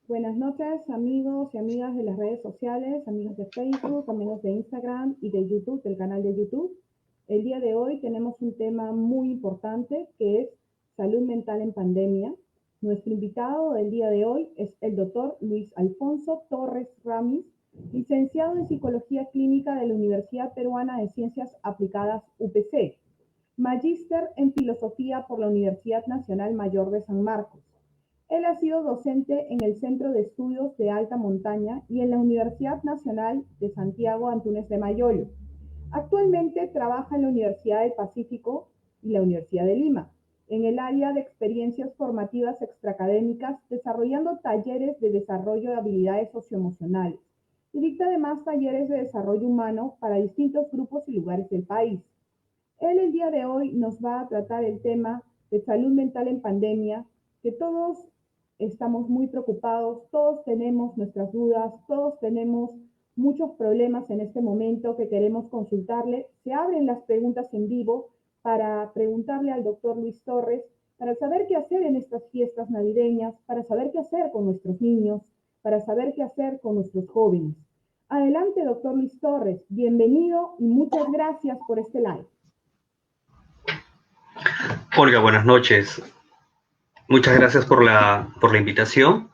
Buenas noches, amigos y amigas de las redes sociales, amigos de Facebook, amigos de Instagram y de YouTube, del canal de YouTube. El día de hoy tenemos un tema muy importante que es salud mental en pandemia. Nuestro invitado del día de hoy es el doctor Luis Alfonso Torres Ramis, licenciado en Psicología Clínica de la Universidad Peruana de Ciencias Aplicadas UPC, magíster en Filosofía por la Universidad Nacional Mayor de San Marcos. Él ha sido docente en el Centro de Estudios de Alta Montaña y en la Universidad Nacional de Santiago Antúnez de Mayolo. Actualmente trabaja en la Universidad del Pacífico y la Universidad de Lima, en el área de experiencias formativas extraacadémicas, desarrollando talleres de desarrollo de habilidades socioemocionales y dicta además talleres de desarrollo humano para distintos grupos y lugares del país. Él el día de hoy nos va a tratar el tema de salud mental en pandemia, que todos estamos muy preocupados, todos tenemos nuestras dudas, todos tenemos muchos problemas en este momento que queremos consultarle. Se abren las preguntas en vivo para preguntarle al doctor Luis Torres, para saber qué hacer en estas fiestas navideñas, para saber qué hacer con nuestros niños, para saber qué hacer con nuestros jóvenes. Adelante, doctor Luis Torres, bienvenido y muchas gracias por este live. Olga, buenas noches. Muchas gracias por la invitación.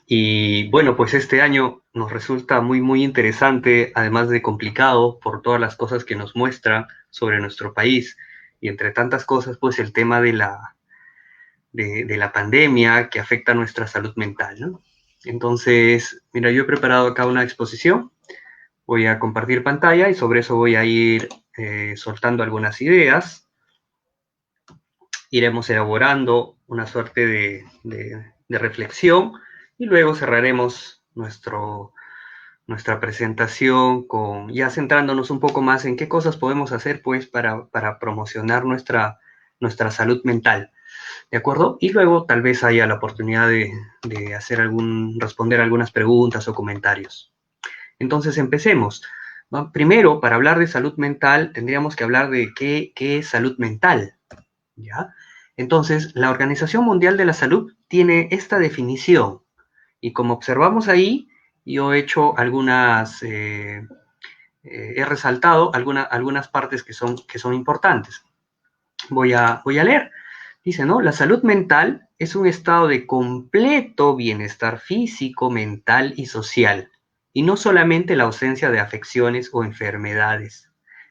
Y bueno, pues este año nos resulta muy interesante, además de complicado por todas las cosas que nos muestra sobre nuestro país. Y entre tantas cosas, pues el tema de la pandemia que afecta a nuestra salud mental, ¿no? Entonces, mira, yo he preparado acá una exposición. Voy a compartir pantalla y sobre eso voy a ir soltando algunas ideas. Iremos elaborando una suerte de reflexión y luego cerraremos nuestra presentación ya centrándonos un poco más en qué cosas podemos hacer pues para promocionar nuestra salud mental, ¿de acuerdo? Y luego tal vez haya la oportunidad de responder algunas preguntas o comentarios. Entonces empecemos. Primero, para hablar de salud mental, tendríamos que hablar de qué es salud mental, ¿ya? Entonces, la Organización Mundial de la Salud tiene esta definición y como observamos ahí, yo he hecho he resaltado algunas partes que son importantes. Voy a leer. Dice, ¿no? La salud mental es un estado de completo bienestar físico, mental y social, y no solamente la ausencia de afecciones o enfermedades.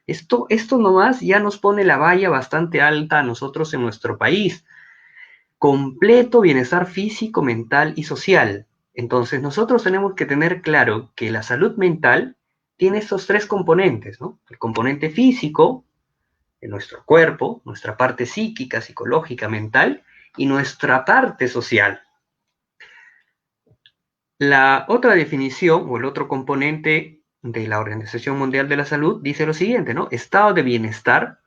Esto nomás ya nos pone la valla bastante alta a nosotros en nuestro país. Completo bienestar físico, mental y social. Entonces nosotros tenemos que tener claro que la salud mental tiene estos tres componentes, ¿no? El componente físico, de nuestro cuerpo, nuestra parte psíquica, psicológica, mental, y nuestra parte social. La otra definición o el otro componente de la Organización Mundial de la Salud dice lo siguiente, ¿no? Estado de bienestar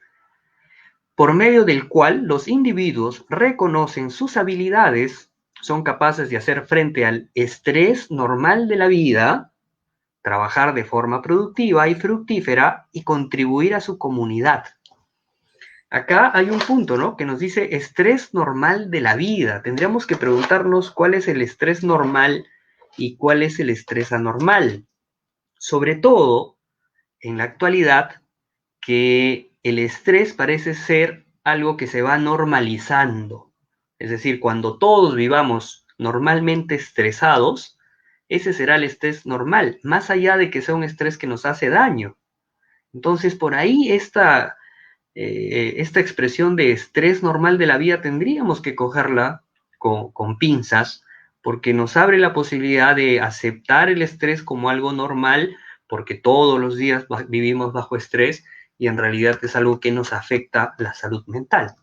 por medio del cual los individuos reconocen sus habilidades, son capaces de hacer frente al estrés normal de la vida, trabajar de forma productiva y fructífera y contribuir a su comunidad. Acá hay un punto, ¿no? Que nos dice estrés normal de la vida. Tendríamos que preguntarnos cuál es el estrés normal y cuál es el estrés anormal. Sobre todo en la actualidad, que el estrés parece ser algo que se va normalizando. Es decir, cuando todos vivamos normalmente estresados, ese será el estrés normal, más allá de que sea un estrés que nos hace daño. Entonces, por ahí esta expresión de estrés normal de la vida tendríamos que cogerla con pinzas, porque nos abre la posibilidad de aceptar el estrés como algo normal, porque todos los días vivimos bajo estrés y en realidad es algo que nos afecta la salud mental.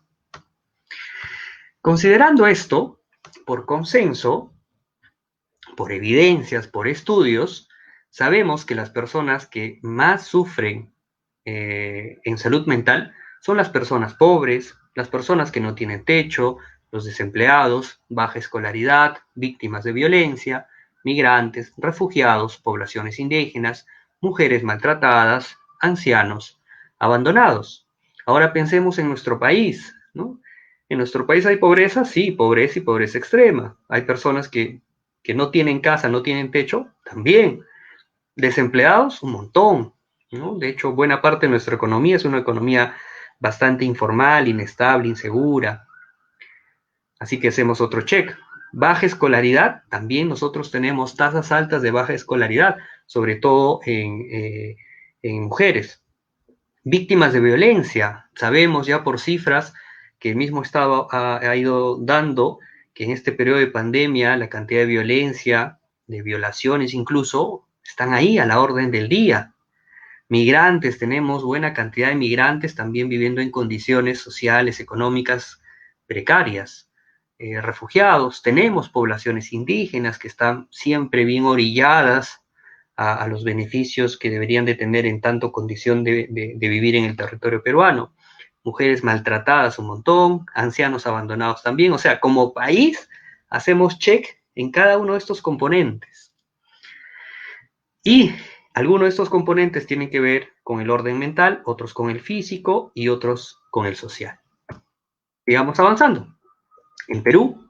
Considerando esto, por consenso, por evidencias, por estudios, sabemos que las personas que más sufren en salud mental son las personas pobres, las personas que no tienen techo, los desempleados, baja escolaridad, víctimas de violencia, migrantes, refugiados, poblaciones indígenas, mujeres maltratadas, ancianos, abandonados. Ahora pensemos en nuestro país, ¿no? En nuestro país hay pobreza, sí, pobreza y pobreza extrema. Hay personas que que no tienen casa, no tienen techo, también. Desempleados, un montón, ¿no? De hecho, buena parte de nuestra economía es una economía bastante informal, inestable, insegura. Así que hacemos otro check. Baja escolaridad, también nosotros tenemos tasas altas de baja escolaridad, sobre todo en mujeres. Víctimas de violencia, sabemos ya por cifras que el mismo Estado ha ido dando que en este periodo de pandemia la cantidad de violencia, de violaciones incluso, están ahí a la orden del día. Migrantes, tenemos buena cantidad de migrantes también viviendo en condiciones sociales, económicas precarias. Refugiados, tenemos poblaciones indígenas que están siempre bien orilladas a los beneficios que deberían de tener en tanto condición de vivir en el territorio peruano. Mujeres maltratadas un montón, ancianos abandonados también. O sea, como país hacemos check en cada uno de estos componentes. Y algunos de estos componentes tienen que ver con el orden mental, otros con el físico y otros con el social. Sigamos avanzando. En Perú,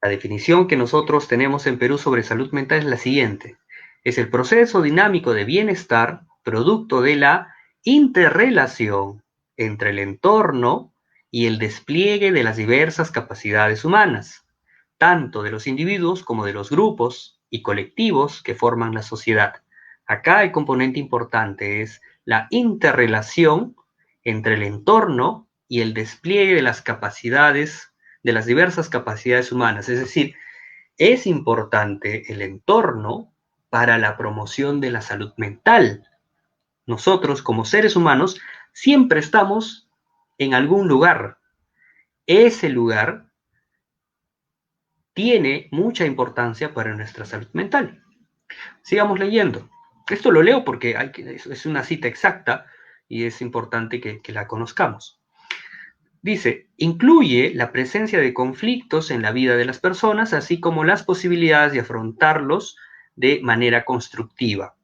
la definición que nosotros tenemos en Perú sobre salud mental es la siguiente. Es el proceso dinámico de bienestar producto de la interrelación entre el entorno y el despliegue de las diversas capacidades humanas, tanto de los individuos como de los grupos y colectivos que forman la sociedad. Acá el componente importante es la interrelación entre el entorno y el despliegue de las capacidades, de las diversas capacidades humanas. Es decir, es importante el entorno para la promoción de la salud mental. Nosotros, como seres humanos, siempre estamos en algún lugar. Ese lugar tiene mucha importancia para nuestra salud mental. Sigamos leyendo. Esto lo leo porque es una cita exacta y es importante que la conozcamos. Dice, incluye la presencia de conflictos en la vida de las personas, así como las posibilidades de afrontarlos de manera constructiva.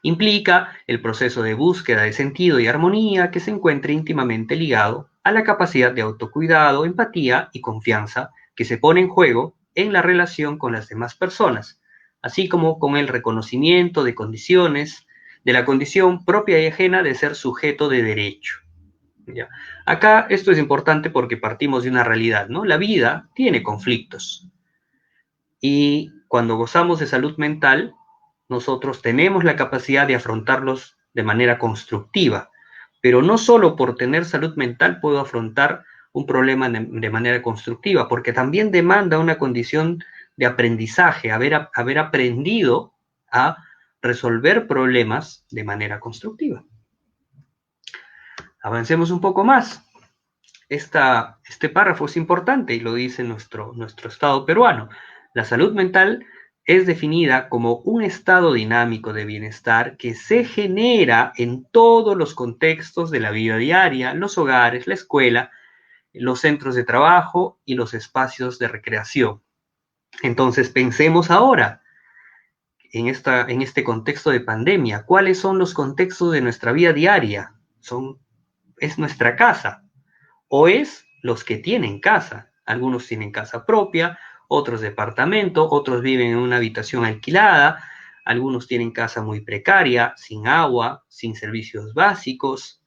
Implica el proceso de búsqueda de sentido y armonía que se encuentra íntimamente ligado a la capacidad de autocuidado, empatía y confianza que se pone en juego en la relación con las demás personas, así como con el reconocimiento de condiciones, de la condición propia y ajena de ser sujeto de derecho. ¿Ya? Acá esto es importante porque partimos de una realidad, ¿no? La vida tiene conflictos y cuando gozamos de salud mental, nosotros tenemos la capacidad de afrontarlos de manera constructiva, pero no solo por tener salud mental puedo afrontar un problema de manera constructiva, porque también demanda una condición de aprendizaje, haber aprendido a resolver problemas de manera constructiva. Avancemos un poco más. Este párrafo es importante y lo dice nuestro Estado peruano. La salud mental es definida como un estado dinámico de bienestar que se genera en todos los contextos de la vida diaria, los hogares, la escuela, los centros de trabajo y los espacios de recreación. Entonces pensemos ahora en este contexto de pandemia, ¿cuáles son los contextos de nuestra vida diaria? Es nuestra casa, o es los que tienen casa. Algunos tienen casa propia, otros departamento, otros viven en una habitación alquilada, algunos tienen casa muy precaria, sin agua, sin servicios básicos,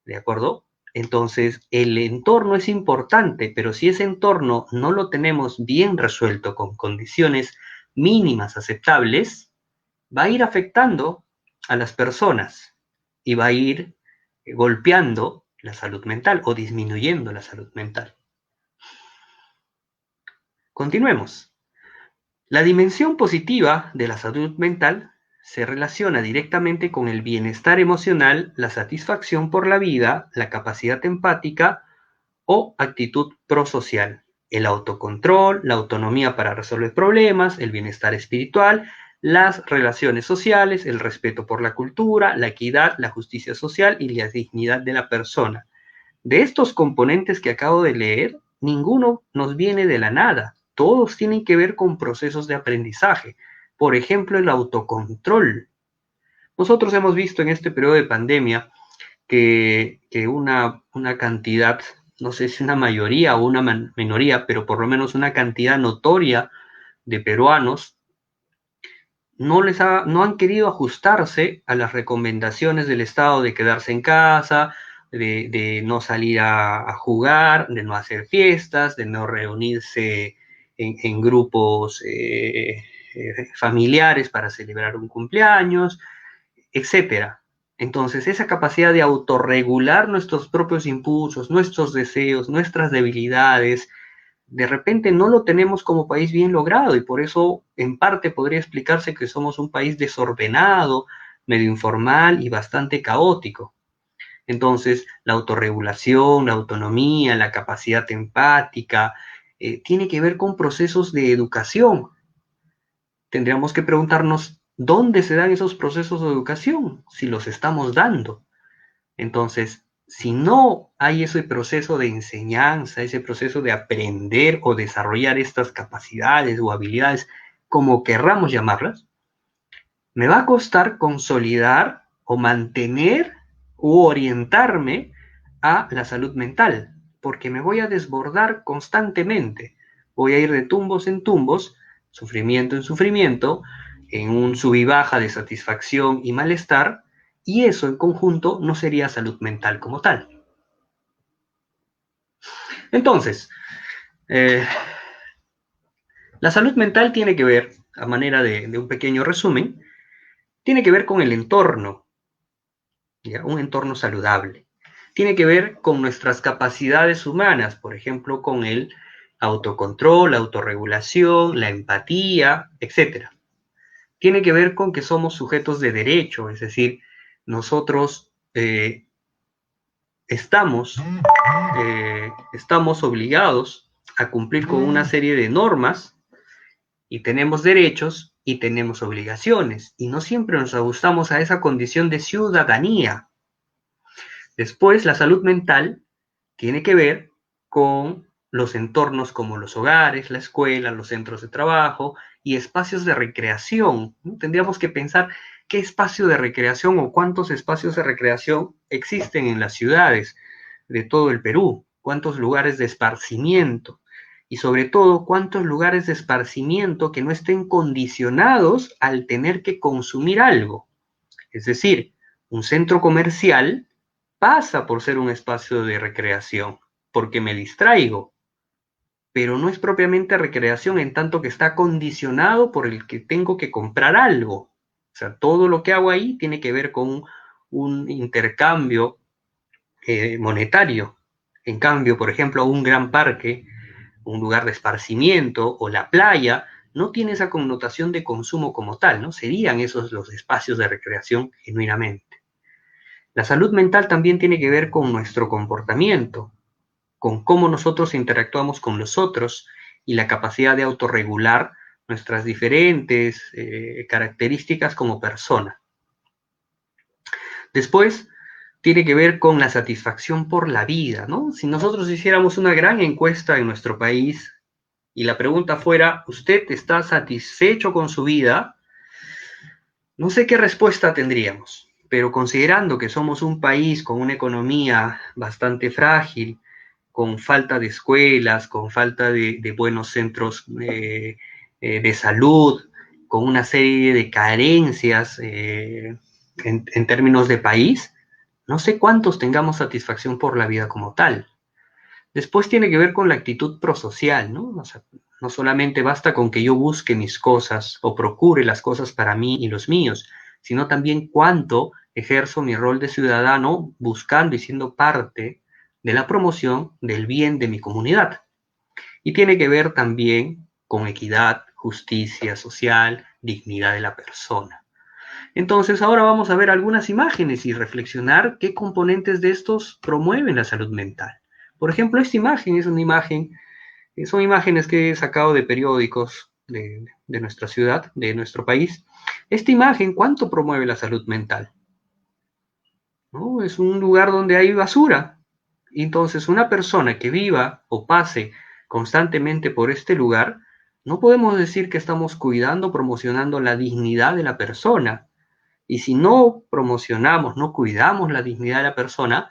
¿de acuerdo? Entonces, el entorno es importante, pero si ese entorno no lo tenemos bien resuelto con condiciones mínimas aceptables, va a ir afectando a las personas y va a ir golpeando la salud mental o disminuyendo la salud mental. Continuemos. La dimensión positiva de la salud mental se relaciona directamente con el bienestar emocional, la satisfacción por la vida, la capacidad empática o actitud prosocial, el autocontrol, la autonomía para resolver problemas, el bienestar espiritual, las relaciones sociales, el respeto por la cultura, la equidad, la justicia social y la dignidad de la persona. De estos componentes que acabo de leer, ninguno nos viene de la nada. Todos tienen que ver con procesos de aprendizaje. Por ejemplo, el autocontrol. Nosotros hemos visto en este periodo de pandemia que una cantidad, no sé si una mayoría o una minoría, pero por lo menos una cantidad notoria de peruanos no han querido ajustarse a las recomendaciones del Estado de quedarse en casa, de no salir a jugar, de no hacer fiestas, de no reunirse en grupos familiares para celebrar un cumpleaños, etcétera. Entonces, esa capacidad de autorregular nuestros propios impulsos, nuestros deseos, nuestras debilidades, de repente no lo tenemos como país bien logrado y por eso en parte podría explicarse que somos un país desordenado, medio informal y bastante caótico. Entonces, la autorregulación, la autonomía, la capacidad empática, tiene que ver con procesos de educación. Tendríamos que preguntarnos dónde se dan esos procesos de educación, si los estamos dando. Entonces, si no hay ese proceso de enseñanza, ese proceso de aprender o desarrollar estas capacidades o habilidades, como querramos llamarlas, me va a costar consolidar o mantener u orientarme a la salud mental, porque me voy a desbordar constantemente. Voy a ir de tumbos en tumbos, sufrimiento en sufrimiento, en un sub y baja de satisfacción y malestar, y eso en conjunto no sería salud mental como tal. Entonces, la salud mental tiene que ver, a manera de un pequeño resumen, tiene que ver con el entorno, ¿ya? Un entorno saludable. Tiene que ver con nuestras capacidades humanas, por ejemplo, con el autocontrol, la autorregulación, la empatía, etc. Tiene que ver con que somos sujetos de derecho, es decir, nosotros estamos obligados a cumplir con una serie de normas y tenemos derechos y tenemos obligaciones y no siempre nos ajustamos a esa condición de ciudadanía. Después, la salud mental tiene que ver con los entornos como los hogares, la escuela, los centros de trabajo y espacios de recreación. Tendríamos que pensar qué espacio de recreación o cuántos espacios de recreación existen en las ciudades de todo el Perú, cuántos lugares de esparcimiento y sobre todo cuántos lugares de esparcimiento que no estén condicionados al tener que consumir algo. Es decir, un centro comercial pasa por ser un espacio de recreación, porque me distraigo, pero no es propiamente recreación en tanto que está condicionado por el que tengo que comprar algo. O sea, todo lo que hago ahí tiene que ver con un intercambio monetario. En cambio, por ejemplo, un gran parque, un lugar de esparcimiento o la playa, no tiene esa connotación de consumo como tal, ¿no? Serían esos los espacios de recreación genuinamente. La salud mental también tiene que ver con nuestro comportamiento, con cómo nosotros interactuamos con los otros y la capacidad de autorregular nuestras diferentes características como persona. Después, tiene que ver con la satisfacción por la vida, ¿no? Si nosotros hiciéramos una gran encuesta en nuestro país y la pregunta fuera, ¿usted está satisfecho con su vida? No sé qué respuesta tendríamos, pero considerando que somos un país con una economía bastante frágil, con falta de escuelas, con falta de buenos centros de salud, con una serie de carencias en términos de país, no sé cuántos tengamos satisfacción por la vida como tal. Después tiene que ver con la actitud prosocial, ¿no? O sea, no solamente basta con que yo busque mis cosas o procure las cosas para mí y los míos, sino también cuánto ejerzo mi rol de ciudadano buscando y siendo parte de la promoción del bien de mi comunidad. Y tiene que ver también con equidad, justicia social, dignidad de la persona. Entonces, ahora vamos a ver algunas imágenes y reflexionar qué componentes de estos promueven la salud mental. Por ejemplo, esta imagen es una imagen, son imágenes que he sacado de periódicos de nuestra ciudad, de nuestro país. Esta imagen, ¿cuánto promueve la salud mental? ¿No? Es un lugar donde hay basura. Entonces, una persona que viva o pase constantemente por este lugar, no podemos decir que estamos cuidando, promocionando la dignidad de la persona. Y si no promocionamos, no cuidamos la dignidad de la persona,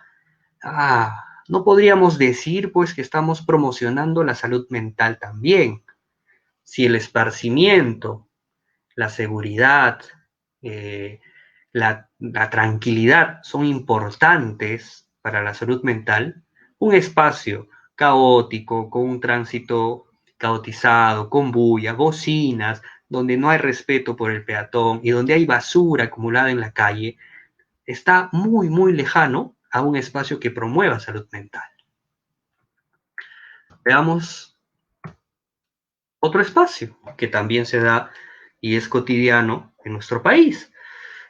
no podríamos decir pues que estamos promocionando la salud mental también. si el esparcimiento, la seguridad, la tranquilidad son importantes para la salud mental, un espacio caótico, con un tránsito caotizado, con bulla, bocinas, donde no hay respeto por el peatón y donde hay basura acumulada en la calle, está muy, muy lejano a un espacio que promueva salud mental. Veamos otro espacio que también se da y es cotidiano en nuestro país.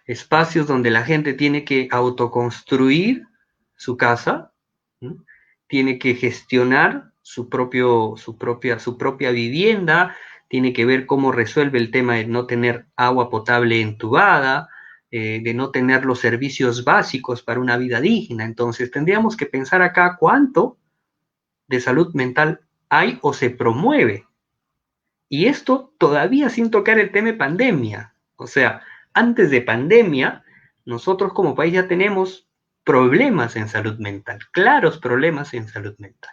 Espacios donde la gente tiene que autoconstruir su casa, ¿sí? Tiene que gestionar su propia vivienda, tiene que ver cómo resuelve el tema de no tener agua potable entubada, de no tener los servicios básicos para una vida digna. Entonces tendríamos que pensar acá cuánto de salud mental hay o se promueve. Y esto todavía sin tocar el tema de pandemia. O sea, antes de pandemia, nosotros como país ya tenemos problemas en salud mental, claros problemas en salud mental.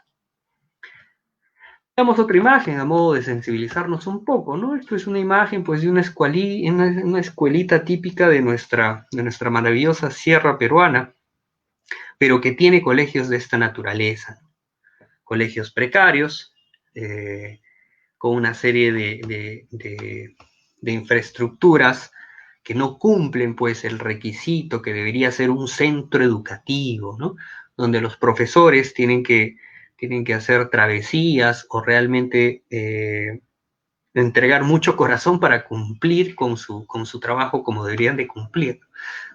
Veamos otra imagen a modo de sensibilizarnos un poco, ¿no? Esto es una imagen pues de una escuelita típica de nuestra maravillosa sierra peruana, pero que tiene colegios de esta naturaleza, colegios precarios, con una serie de infraestructuras que no cumplen pues el requisito que debería ser un centro educativo, ¿no? Donde los profesores tienen que hacer travesías o realmente entregar mucho corazón para cumplir con su trabajo como deberían de cumplir.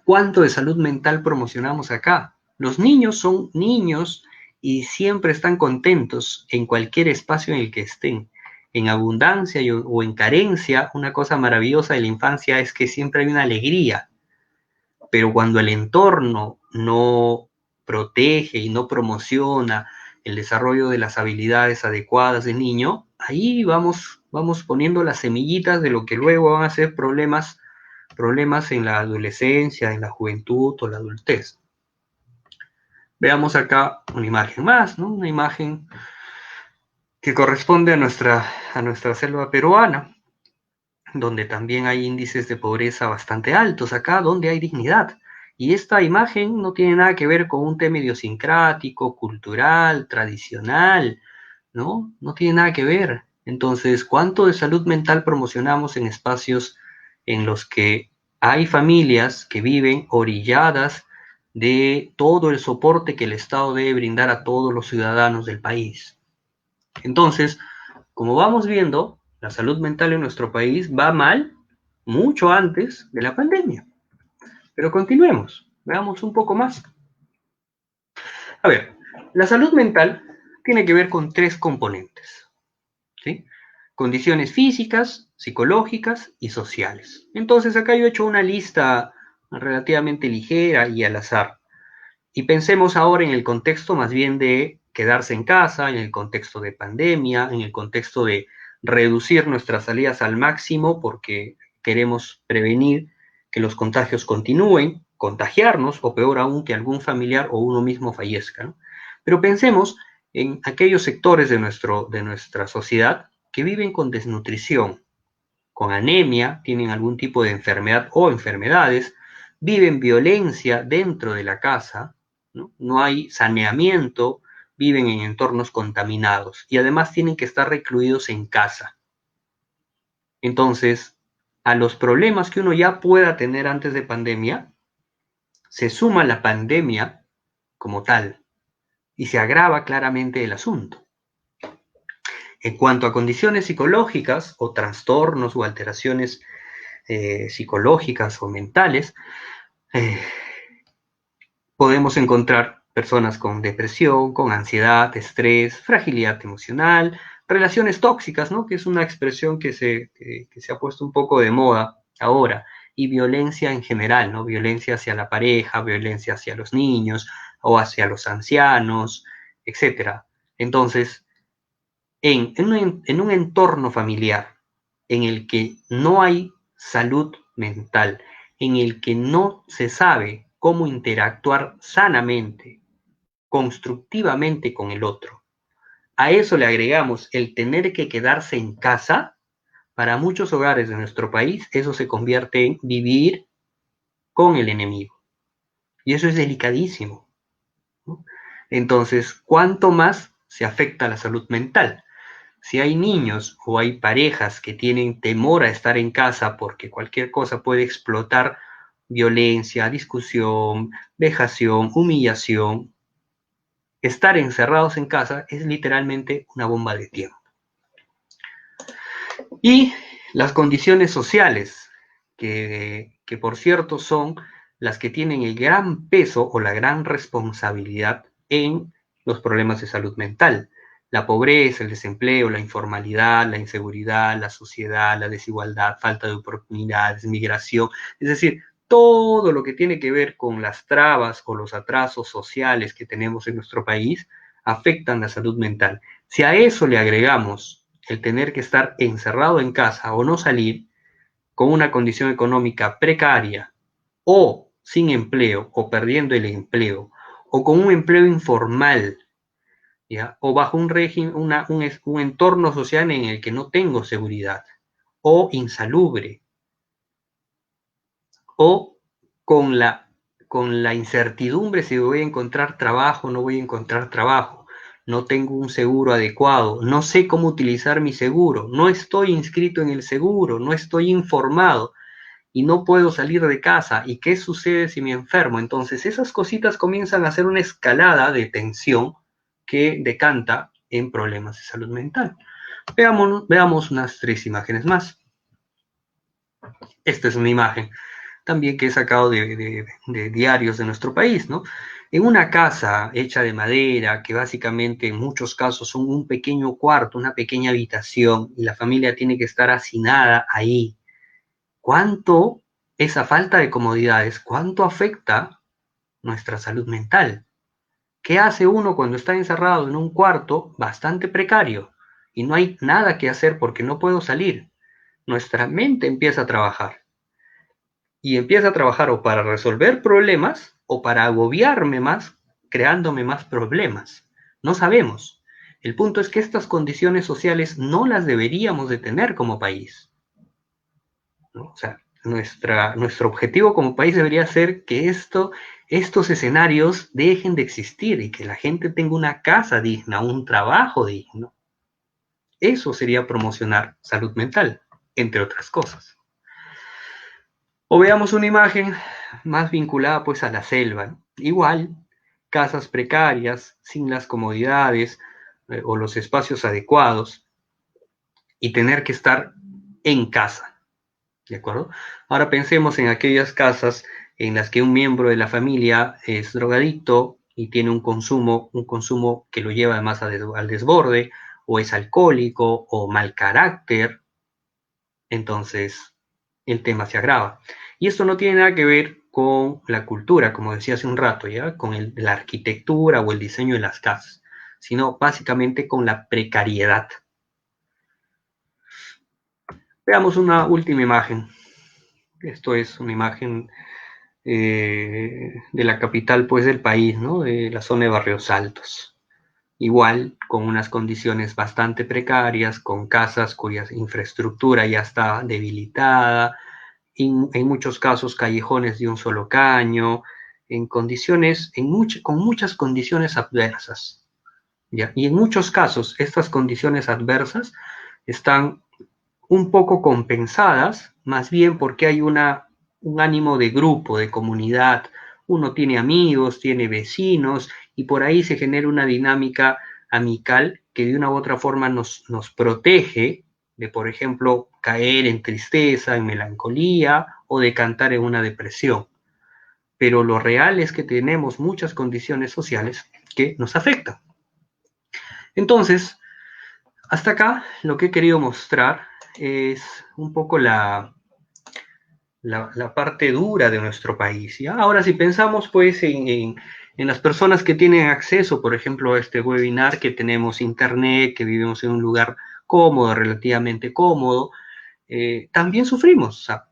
¿Cuánto de salud mental promocionamos acá? Los niños son niños y siempre están contentos en cualquier espacio en el que estén. En abundancia o en carencia, una cosa maravillosa de la infancia es que siempre hay una alegría, pero cuando el entorno no protege y no promociona el desarrollo de las habilidades adecuadas del niño, ahí vamos poniendo las semillitas de lo que luego van a ser problemas en la adolescencia, en la juventud o la adultez. Veamos acá una imagen más, ¿no? Una imagen que corresponde a nuestra selva peruana, donde también hay índices de pobreza bastante altos, acá donde hay dignidad. Y esta imagen no tiene nada que ver con un tema idiosincrático, cultural, tradicional, ¿no? No tiene nada que ver. Entonces, ¿cuánto de salud mental promocionamos en espacios en los que hay familias que viven orilladas de todo el soporte que el Estado debe brindar a todos los ciudadanos del país? Entonces, como vamos viendo, la salud mental en nuestro país va mal mucho antes de la pandemia. Pero continuemos, veamos un poco más. A ver, la salud mental tiene que ver con tres componentes, ¿sí? Condiciones físicas, psicológicas y sociales. Entonces acá yo he hecho una lista relativamente ligera y al azar. Y pensemos ahora en el contexto más bien de quedarse en casa, en el contexto de pandemia, en el contexto de reducir nuestras salidas al máximo porque queremos prevenir que los contagios continúen, contagiarnos o peor aún que algún familiar o uno mismo fallezca, ¿no? Pero pensemos en aquellos sectores de nuestra sociedad que viven con desnutrición, con anemia, tienen algún tipo de enfermedad o enfermedades, viven violencia dentro de la casa, ¿no? No hay saneamiento, viven en entornos contaminados y además tienen que estar recluidos en casa. Entonces, a los problemas que uno ya pueda tener antes de pandemia, se suma la pandemia como tal y se agrava claramente el asunto. En cuanto a condiciones psicológicas o trastornos o alteraciones psicológicas o mentales, podemos encontrar personas con depresión, con ansiedad, estrés, fragilidad emocional, relaciones tóxicas, ¿no? Que es una expresión que se ha puesto un poco de moda ahora, y violencia en general, ¿no? Violencia hacia la pareja, violencia hacia los niños o hacia los ancianos, etc. Entonces, en un entorno familiar en el que no hay salud mental, en el que no se sabe cómo interactuar sanamente, constructivamente con el otro, a eso le agregamos el tener que quedarse en casa, para muchos hogares de nuestro país, eso se convierte en vivir con el enemigo. Y eso es delicadísimo, ¿no? Entonces, ¿cuánto más se afecta a la salud mental? Si hay niños o hay parejas que tienen temor a estar en casa porque cualquier cosa puede explotar, violencia, discusión, vejación, humillación, estar encerrados en casa es literalmente una bomba de tiempo. Y las condiciones sociales, que por cierto son las que tienen el gran peso o la gran responsabilidad en los problemas de salud mental. La pobreza, el desempleo, la informalidad, la inseguridad, la sociedad, la desigualdad, falta de oportunidades, migración, es decir, todo lo que tiene que ver con las trabas o los atrasos sociales que tenemos en nuestro país afectan la salud mental. Si a eso le agregamos el tener que estar encerrado en casa o no salir con una condición económica precaria o sin empleo o perdiendo el empleo o con un empleo informal, ¿ya? O bajo un régimen, un entorno social en el que no tengo seguridad o insalubre o con la incertidumbre si voy a encontrar trabajo o no voy a encontrar trabajo, no tengo un seguro adecuado, no sé cómo utilizar mi seguro, no estoy inscrito en el seguro, no estoy informado y no puedo salir de casa. ¿Y qué sucede si me enfermo? Entonces esas cositas comienzan a hacer una escalada de tensión que decanta en problemas de salud mental. Veamos unas 3 imágenes más. Esta es una imagen también que he sacado de diarios de nuestro país, ¿no? En una casa hecha de madera, que básicamente en muchos casos son un pequeño cuarto, una pequeña habitación, y la familia tiene que estar hacinada ahí. ¿Cuánto esa falta de comodidades, cuánto afecta nuestra salud mental? ¿Qué hace uno cuando está encerrado en un cuarto bastante precario y no hay nada que hacer porque no puedo salir? Nuestra mente empieza a trabajar. Y empieza a trabajar o para resolver problemas o para agobiarme más, creándome más problemas. No sabemos. El punto es que estas condiciones sociales no las deberíamos de tener como país, ¿no? O sea, nuestro objetivo como país debería ser que estos escenarios dejen de existir y que la gente tenga una casa digna, un trabajo digno. Eso sería promocionar salud mental, entre otras cosas. O veamos una imagen más vinculada pues a la selva, ¿no? Igual, casas precarias, sin las comodidades o los espacios adecuados y tener que estar en casa, ¿de acuerdo? Ahora pensemos en aquellas casas en las que un miembro de la familia es drogadicto y tiene un consumo que lo lleva además al desborde, o es alcohólico o mal carácter. Entonces el tema se agrava. Y esto no tiene nada que ver con la cultura, como decía hace un rato, ¿ya? Con la arquitectura o el diseño de las casas, sino básicamente con la precariedad. Veamos una última imagen. Esto es una imagen de la capital pues, del país, ¿no? De la zona de Barrios Altos. Igual, con unas condiciones bastante precarias, con casas cuya infraestructura ya está debilitada, en muchos casos callejones de un solo caño, en condiciones, con muchas condiciones adversas, ¿ya? Y en muchos casos estas condiciones adversas están un poco compensadas, más bien porque hay un ánimo de grupo, de comunidad. Uno tiene amigos, tiene vecinos, y por ahí se genera una dinámica amical que de una u otra forma nos protege de, por ejemplo, caer en tristeza, en melancolía o de cantar en una depresión. Pero lo real es que tenemos muchas condiciones sociales que nos afectan. Entonces, hasta acá lo que he querido mostrar es un poco la parte dura de nuestro país. ¿Ya? Ahora, si pensamos pues en las personas que tienen acceso, por ejemplo, a este webinar, que tenemos internet, que vivimos en un lugar cómodo, relativamente cómodo, también sufrimos, o sea,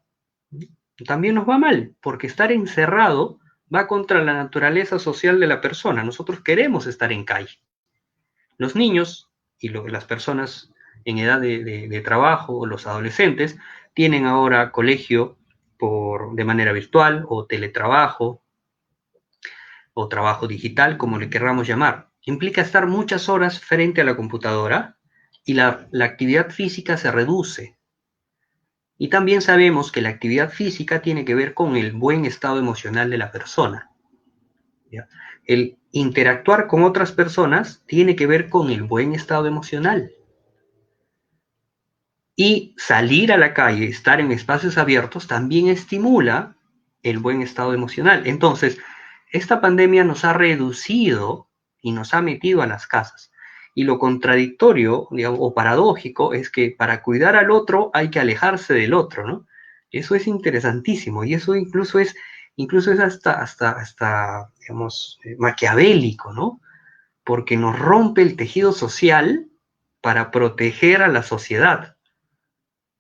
también nos va mal, porque estar encerrado va contra la naturaleza social de la persona. Nosotros queremos estar en calle. Los niños y las personas en edad de trabajo, los adolescentes, tienen ahora colegio de manera virtual o teletrabajo o trabajo digital, como le querramos llamar. Implica estar muchas horas frente a la computadora y la actividad física se reduce. Y también sabemos que la actividad física tiene que ver con el buen estado emocional de la persona. ¿Ya? El interactuar con otras personas tiene que ver con el buen estado emocional. Y salir a la calle, estar en espacios abiertos, también estimula el buen estado emocional. Entonces, esta pandemia nos ha reducido y nos ha metido a las casas. Y lo contradictorio, digamos, o paradójico es que para cuidar al otro hay que alejarse del otro, ¿no? Eso es interesantísimo y eso incluso es hasta digamos, maquiavélico, ¿no? Porque nos rompe el tejido social para proteger a la sociedad.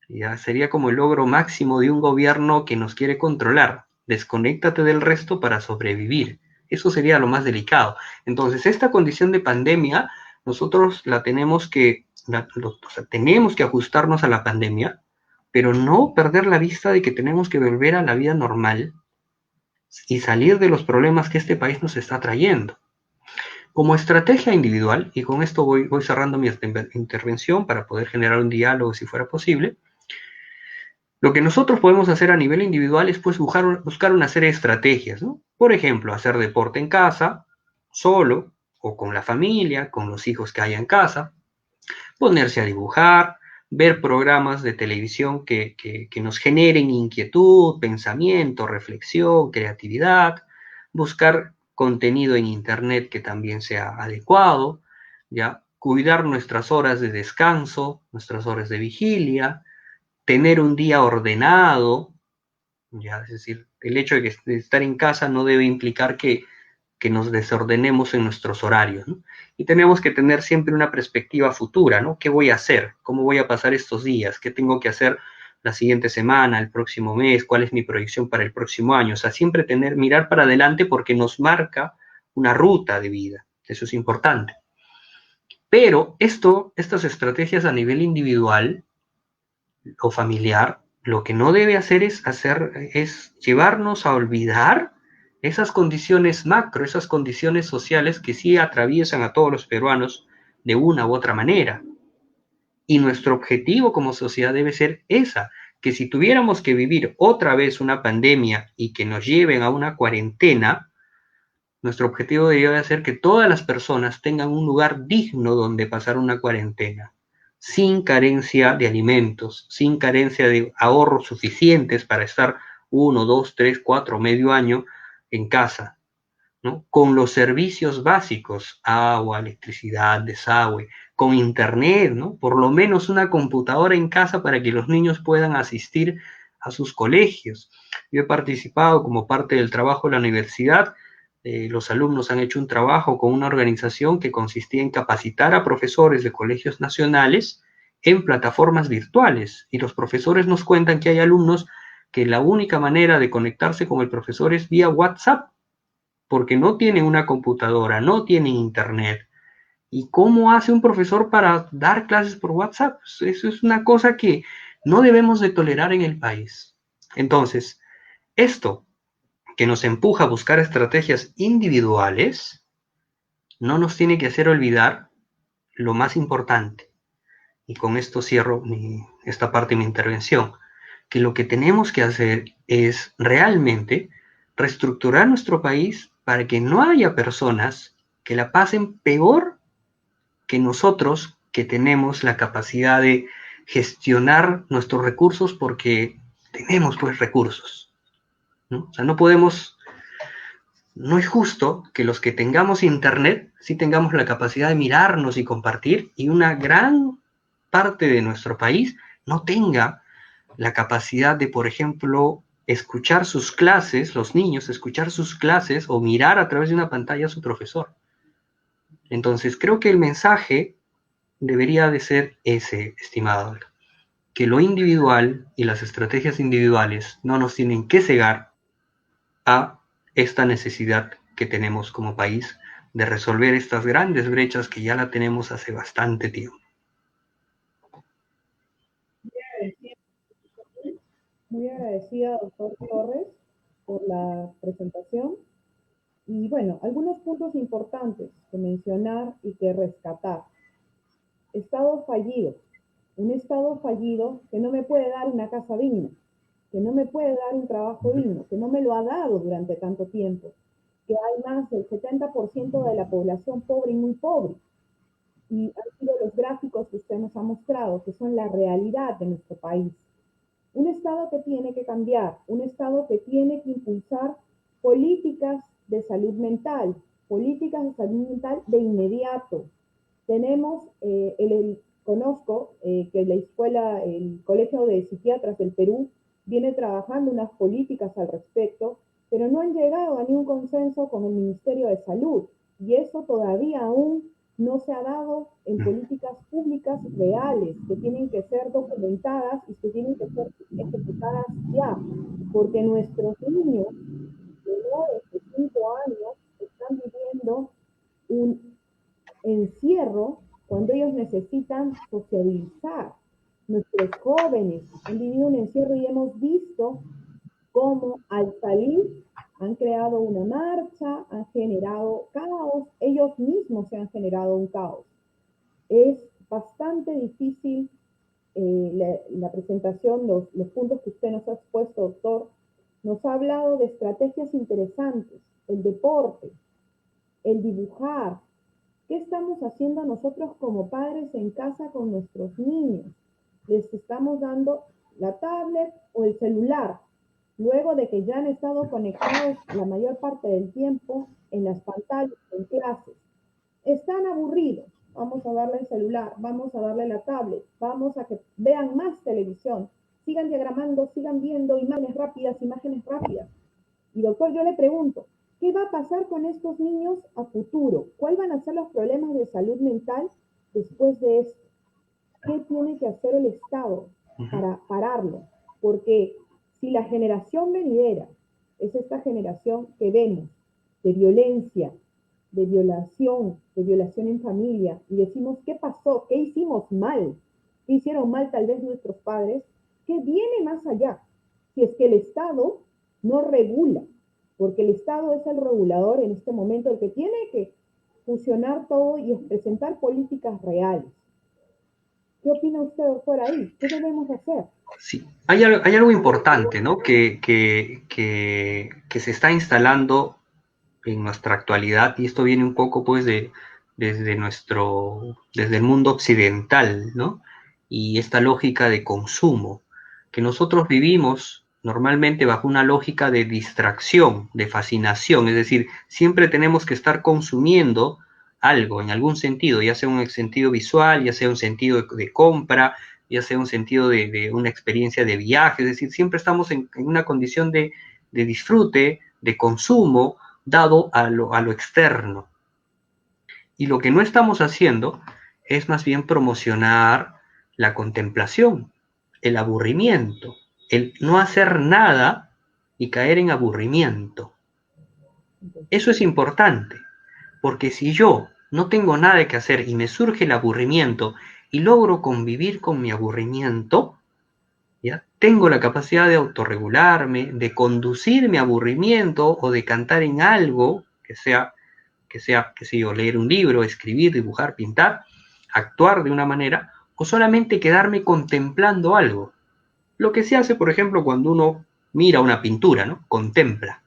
Ya sería como el logro máximo de un gobierno que nos quiere controlar. Desconéctate del resto para sobrevivir. Eso sería lo más delicado. Entonces, esta condición de pandemia, nosotros tenemos que ajustarnos a la pandemia, pero no perder la vista de que tenemos que volver a la vida normal y salir de los problemas que este país nos está trayendo. Como estrategia individual, y con esto voy cerrando mi intervención para poder generar un diálogo si fuera posible, lo que nosotros podemos hacer a nivel individual es pues buscar una serie de estrategias, ¿no? Por ejemplo, hacer deporte en casa, solo, o con la familia, con los hijos que haya en casa, ponerse a dibujar, ver programas de televisión que nos generen inquietud, pensamiento, reflexión, creatividad, buscar contenido en internet que también sea adecuado, ¿ya? Cuidar nuestras horas de descanso, nuestras horas de vigilia, tener un día ordenado, ya, es decir, el hecho de estar en casa no debe implicar que nos desordenemos en nuestros horarios, ¿no? Y tenemos que tener siempre una perspectiva futura, ¿no? ¿Qué voy a hacer? ¿Cómo voy a pasar estos días? ¿Qué tengo que hacer la siguiente semana, el próximo mes? ¿Cuál es mi proyección para el próximo año? O sea, siempre mirar para adelante porque nos marca una ruta de vida. Eso es importante. Pero estas estrategias a nivel individual o familiar, lo que no debe hacer es llevarnos a olvidar esas condiciones macro, esas condiciones sociales que sí atraviesan a todos los peruanos de una u otra manera. Y nuestro objetivo como sociedad debe ser esa, que si tuviéramos que vivir otra vez una pandemia y que nos lleven a una cuarentena, nuestro objetivo debería ser que todas las personas tengan un lugar digno donde pasar una cuarentena, sin carencia de alimentos, sin carencia de ahorros suficientes para estar 1, 2, 3, 4, medio año en casa, ¿no? Con los servicios básicos, agua, electricidad, desagüe, con internet, ¿no? Por lo menos una computadora en casa para que los niños puedan asistir a sus colegios. Yo he participado como parte del trabajo de la universidad. Los alumnos han hecho un trabajo con una organización que consistía en capacitar a profesores de colegios nacionales en plataformas virtuales. Y los profesores nos cuentan que hay alumnos que la única manera de conectarse con el profesor es vía WhatsApp, porque no tienen una computadora, no tienen internet. ¿Y cómo hace un profesor para dar clases por WhatsApp? Eso es una cosa que no debemos de tolerar en el país. Entonces, esto que nos empuja a buscar estrategias individuales, no nos tiene que hacer olvidar lo más importante. Y con esto cierro esta parte de mi intervención, que lo que tenemos que hacer es realmente reestructurar nuestro país para que no haya personas que la pasen peor que nosotros, que tenemos la capacidad de gestionar nuestros recursos porque tenemos pues recursos, ¿no? O sea, no es justo que los que tengamos internet sí tengamos la capacidad de mirarnos y compartir y una gran parte de nuestro país no tenga la capacidad de, por ejemplo, escuchar sus clases, los niños escuchar sus clases o mirar a través de una pantalla a su profesor. Entonces, creo que el mensaje debería de ser ese, estimado, que lo individual y las estrategias individuales no nos tienen que cegar a esta necesidad que tenemos como país de resolver estas grandes brechas que ya la tenemos hace bastante tiempo. agradecida, doctor Torres, por la presentación. Y bueno, algunos puntos importantes que mencionar y que rescatar. Estado fallido. Un Estado fallido que no me puede dar una casa digna, que no me puede dar un trabajo digno, que no me lo ha dado durante tanto tiempo, que hay más del 70% de la población pobre y muy pobre. Y han sido los gráficos que usted nos ha mostrado, que son la realidad de nuestro país. Un Estado que tiene que cambiar, un Estado que tiene que impulsar políticas de salud mental, políticas de salud mental de inmediato. Tenemos, conozco que la escuela, el Colegio de Psiquiatras del Perú viene trabajando unas políticas al respecto, pero no han llegado a ningún consenso con el Ministerio de Salud y eso todavía aún no se ha dado en políticas públicas reales que tienen que ser documentadas y que tienen que ser ejecutadas ya, porque nuestros niños menores de 5 años están viviendo un encierro cuando ellos necesitan sociabilizar. Nuestros jóvenes han vivido un encierro y hemos visto cómo al salir han creado una marcha, han generado caos, ellos mismos se han generado un caos. Es bastante difícil la presentación, los puntos que usted nos ha expuesto, doctor. Nos ha hablado de estrategias interesantes, el deporte, el dibujar. ¿Qué estamos haciendo nosotros como padres en casa con nuestros niños? Les estamos dando la tablet o el celular, luego de que ya han estado conectados la mayor parte del tiempo en las pantallas, en clases. Están aburridos, vamos a darle el celular, vamos a darle la tablet, vamos a que vean más televisión, sigan diagramando, sigan viendo imágenes rápidas, imágenes rápidas. Y doctor, yo le pregunto, ¿qué va a pasar con estos niños a futuro? ¿Cuáles van a ser los problemas de salud mental después de esto? ¿Qué tiene que hacer el Estado para pararlo? Porque si la generación venidera es esta generación que vemos de violencia, de violación en familia, y decimos, ¿qué pasó? ¿Qué hicimos mal? ¿Qué hicieron mal tal vez nuestros padres? ¿Qué viene más allá? Si es que el Estado no regula, porque el Estado es el regulador en este momento, el que tiene que fusionar todo y presentar políticas reales. ¿Qué opina usted, doctor, ahí? ¿Qué debemos hacer? Sí, hay algo importante, ¿no? Que se está instalando en nuestra actualidad, y esto viene un poco pues desde el mundo occidental, ¿no? Y esta lógica de consumo, que nosotros vivimos normalmente bajo una lógica de distracción, de fascinación, es decir, siempre tenemos que estar consumiendo algo en algún sentido, ya sea un sentido visual, ya sea un sentido de compra, ya sea un sentido de una experiencia de viaje, es decir, siempre estamos en una condición de disfrute, de consumo, dado a lo externo. Y lo que no estamos haciendo es más bien promocionar la contemplación, el aburrimiento, el no hacer nada y caer en aburrimiento. Eso es importante, porque si yo no tengo nada que hacer y me surge el aburrimiento y logro convivir con mi aburrimiento, ¿ya? Tengo la capacidad de autorregularme, de conducir mi aburrimiento o de cantar en algo qué sé yo, leer un libro, escribir, dibujar, pintar, actuar de una manera, o solamente quedarme contemplando algo. Lo que se hace, por ejemplo, cuando uno mira una pintura, ¿no? Contempla.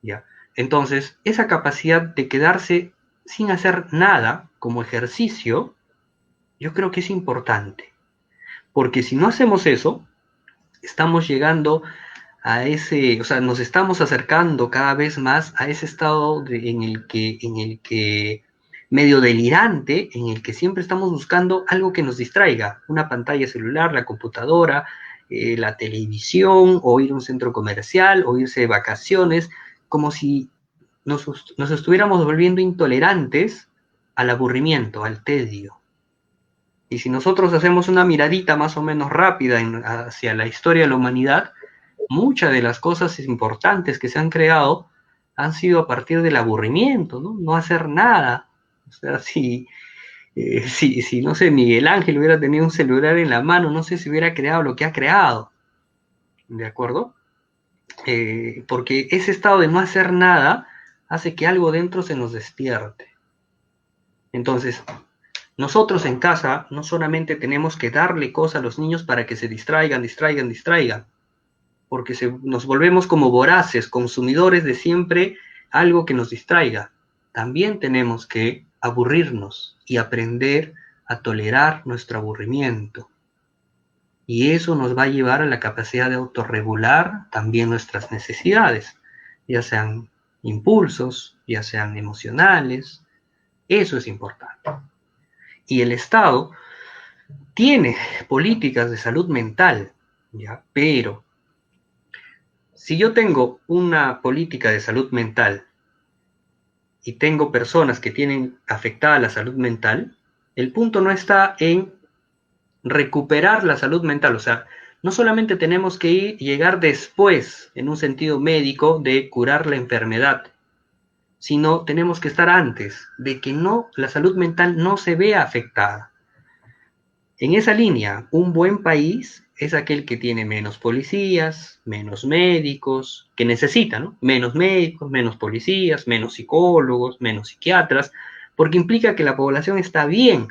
¿Ya? Entonces, esa capacidad de quedarse sin hacer nada como ejercicio, yo creo que es importante. Porque si no hacemos eso, estamos llegando a ese, o sea, nos estamos acercando cada vez más a ese estado en el que medio delirante, en el que siempre estamos buscando algo que nos distraiga, una pantalla celular, la computadora, la televisión, o ir a un centro comercial, o irse de vacaciones, como si nos estuviéramos volviendo intolerantes al aburrimiento, al tedio. Y si nosotros hacemos una miradita más o menos rápida hacia la historia de la humanidad, muchas de las cosas importantes que se han creado han sido a partir del aburrimiento, ¿no? No hacer nada. O sea, si, no sé, Miguel Ángel hubiera tenido un celular en la mano, no sé si hubiera creado lo que ha creado. ¿de acuerdo? Porque ese estado de no hacer nada hace que algo dentro se nos despierte. Entonces, nosotros en casa no solamente tenemos que darle cosas a los niños para que se distraigan, porque nos volvemos como voraces, consumidores de siempre algo que nos distraiga. También tenemos que aburrirnos y aprender a tolerar nuestro aburrimiento. Y eso nos va a llevar a la capacidad de autorregular también nuestras necesidades, ya sean impulsos, ya sean emocionales. Eso es importante. Y el Estado tiene políticas de salud mental, ¿ya? Pero si yo tengo una política de salud mental y tengo personas que tienen afectada la salud mental, el punto no está en recuperar la salud mental. O sea, no solamente tenemos que llegar después, en un sentido médico, de curar la enfermedad, sino tenemos que estar antes de que la salud mental no se vea afectada. En esa línea, un buen país es aquel que tiene menos policías, menos médicos, que necesita, ¿no? Menos médicos, menos policías, menos psicólogos, menos psiquiatras, porque implica que la población está bien.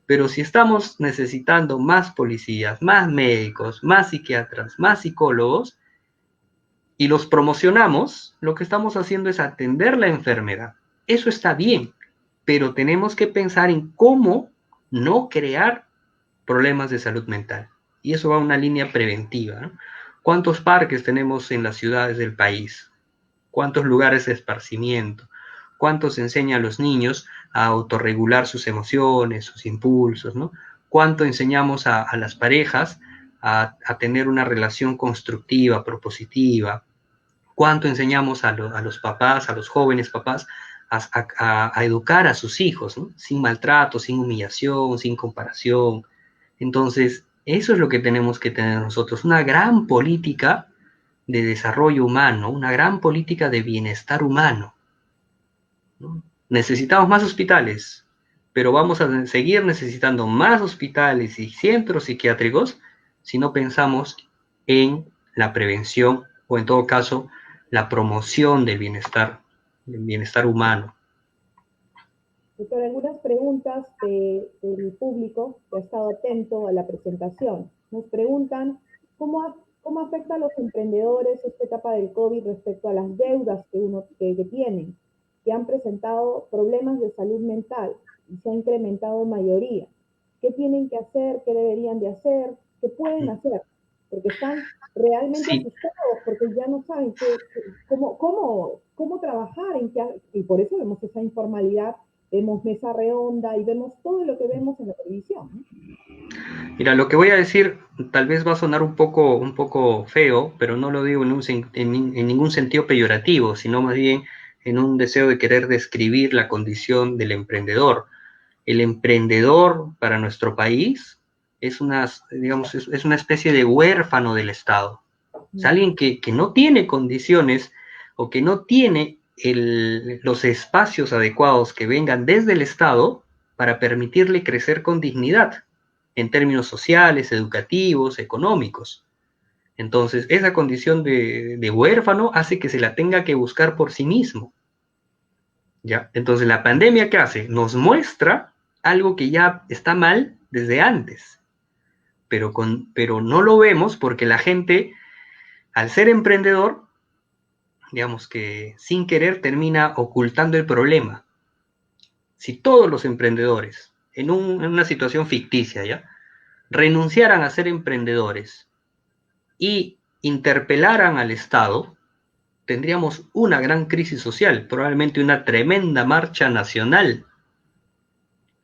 Pero si estamos necesitando más policías, más médicos, más psiquiatras, más psicólogos, y los promocionamos, lo que estamos haciendo es atender la enfermedad. Eso está bien, pero tenemos que pensar en cómo no crear problemas de salud mental. Y eso va a una línea preventiva, ¿no? ¿Cuántos parques tenemos en las ciudades del país? ¿Cuántos lugares de esparcimiento? ¿Cuánto se enseña a los niños a autorregular sus emociones, sus impulsos, ¿no? ¿Cuánto enseñamos a las parejas a tener una relación constructiva, propositiva? ¿Cuánto enseñamos a los papás, a los jóvenes papás, a educar a sus hijos, ¿no? Sin maltrato, sin humillación, sin comparación? Entonces, eso es lo que tenemos que tener nosotros, una gran política de desarrollo humano, una gran política de bienestar humano, ¿no? Necesitamos más hospitales, pero vamos a seguir necesitando más hospitales y centros psiquiátricos si no pensamos en la prevención o en todo caso la promoción del bienestar humano. Doctor, algunas preguntas del público que ha estado atento a la presentación. Nos preguntan cómo afecta a los emprendedores esta etapa del COVID respecto a las deudas que tienen, que han presentado problemas de salud mental y se ha incrementado en mayoría. ¿Qué tienen que hacer? ¿Qué deberían de hacer? ¿Qué pueden hacer? Porque están realmente Sí, asustados porque ya no saben cómo trabajar y por eso vemos esa informalidad, vemos mesa redonda y vemos todo lo que vemos en la televisión, ¿no? mira, lo que voy a decir tal vez va a sonar un poco feo, pero no lo digo en ningún sentido peyorativo, sino más bien en un deseo de querer describir la condición del emprendedor. El emprendedor para nuestro país es digamos, es una especie de huérfano del Estado. Es alguien que no tiene condiciones o que no tiene los espacios adecuados que vengan desde el Estado para permitirle crecer con dignidad en términos sociales, educativos, económicos. Entonces, esa condición de huérfano hace que se la tenga que buscar por sí mismo. ¿Ya? Entonces, la pandemia, ¿qué hace? Nos muestra algo que ya está mal desde antes, pero no lo vemos porque la gente, al ser emprendedor, digamos que sin querer termina ocultando el problema. Si todos los emprendedores, en una situación ficticia, ¿ya? Renunciaran a ser emprendedores y interpelaran al Estado, tendríamos una gran crisis social, probablemente una tremenda marcha nacional.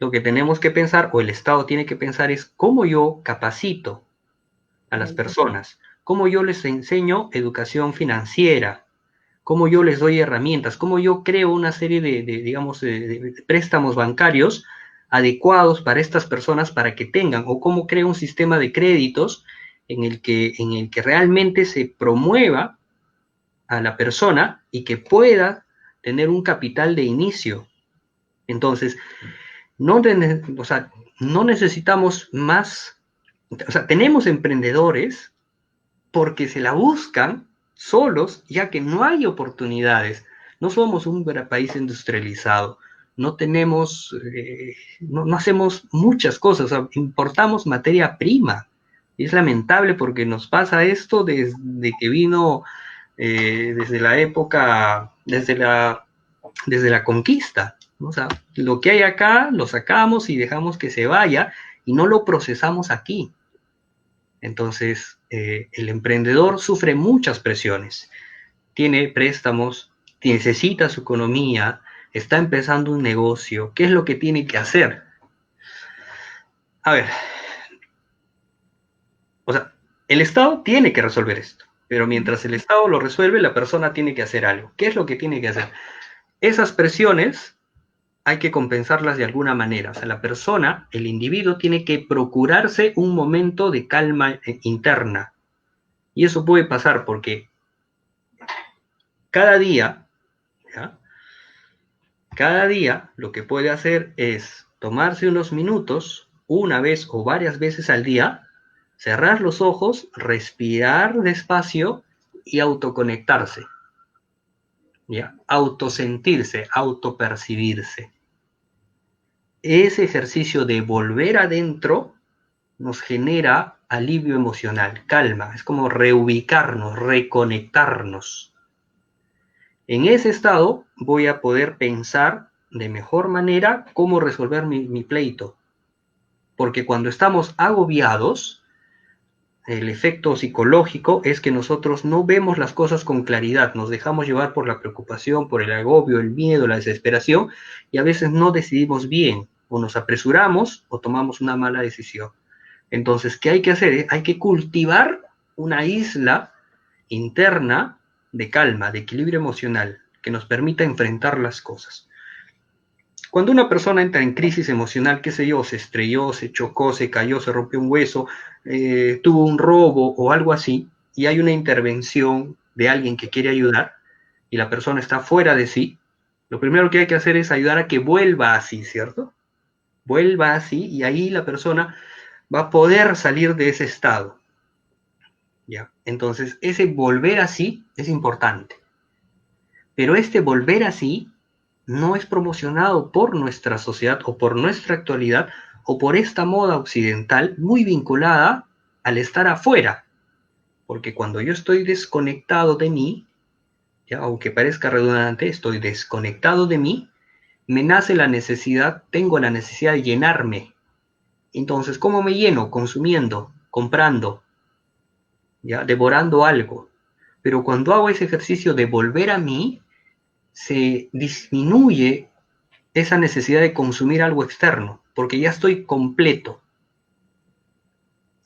Lo que tenemos que pensar, o el Estado tiene que pensar, es cómo yo capacito a las personas, cómo yo les enseño educación financiera, cómo yo les doy herramientas, cómo yo creo una serie digamos, de préstamos bancarios adecuados para estas personas para que tengan, o cómo creo un sistema de créditos en el que realmente se promueva a la persona y que pueda tener un capital de inicio. Entonces, o sea, no necesitamos más, o sea, tenemos emprendedores porque se la buscan solos, ya que no hay oportunidades. No somos un país industrializado, no tenemos, no hacemos muchas cosas, o sea, importamos materia prima. Y es lamentable porque nos pasa esto desde que vino, desde la época, desde la conquista, ¿no? O sea, lo que hay acá lo sacamos y dejamos que se vaya y no lo procesamos aquí. Entonces, el emprendedor sufre muchas presiones, tiene préstamos, necesita su economía, está empezando un negocio. ¿Qué es lo que tiene que hacer? A ver, o sea, el Estado tiene que resolver esto, pero mientras el Estado lo resuelve, la persona tiene que hacer algo. ¿Qué es lo que tiene que hacer? Esas presiones hay que compensarlas de alguna manera. O sea, la persona, el individuo, tiene que procurarse un momento de calma interna. Y eso puede pasar porque cada día, ¿ya? Cada día lo que puede hacer es tomarse unos minutos, una vez o varias veces al día, cerrar los ojos, respirar despacio y autoconectarse, ¿ya? Autosentirse, autopercibirse. Ese ejercicio de volver adentro nos genera alivio emocional, calma, es como reubicarnos, reconectarnos. En ese estado voy a poder pensar de mejor manera cómo resolver mi pleito. Porque cuando estamos agobiados, el efecto psicológico es que nosotros no vemos las cosas con claridad, nos dejamos llevar por la preocupación, por el agobio, el miedo, la desesperación, y a veces no decidimos bien, o nos apresuramos o tomamos una mala decisión. Entonces, ¿qué hay que hacer? Hay que cultivar una isla interna de calma, de equilibrio emocional, que nos permita enfrentar las cosas. Cuando una persona entra en crisis emocional, qué sé yo, se estrelló, se chocó, se cayó, se rompió un hueso, tuvo un robo o algo así, y hay una intervención de alguien que quiere ayudar, y la persona está fuera de sí, lo primero que hay que hacer es ayudar a que vuelva así, ¿cierto? Vuelva así, y ahí la persona va a poder salir de ese estado. ¿Ya? Entonces, ese volver así es importante. Pero este volver así no es promocionado por nuestra sociedad o por nuestra actualidad o por esta moda occidental muy vinculada al estar afuera. Porque cuando yo estoy desconectado de mí, ¿ya? Aunque parezca redundante, estoy desconectado de mí, me nace la necesidad, tengo la necesidad de llenarme. Entonces, ¿cómo me lleno? Consumiendo, comprando, ¿ya? Devorando algo. Pero cuando hago ese ejercicio de volver a mí, se disminuye esa necesidad de consumir algo externo, porque ya estoy completo.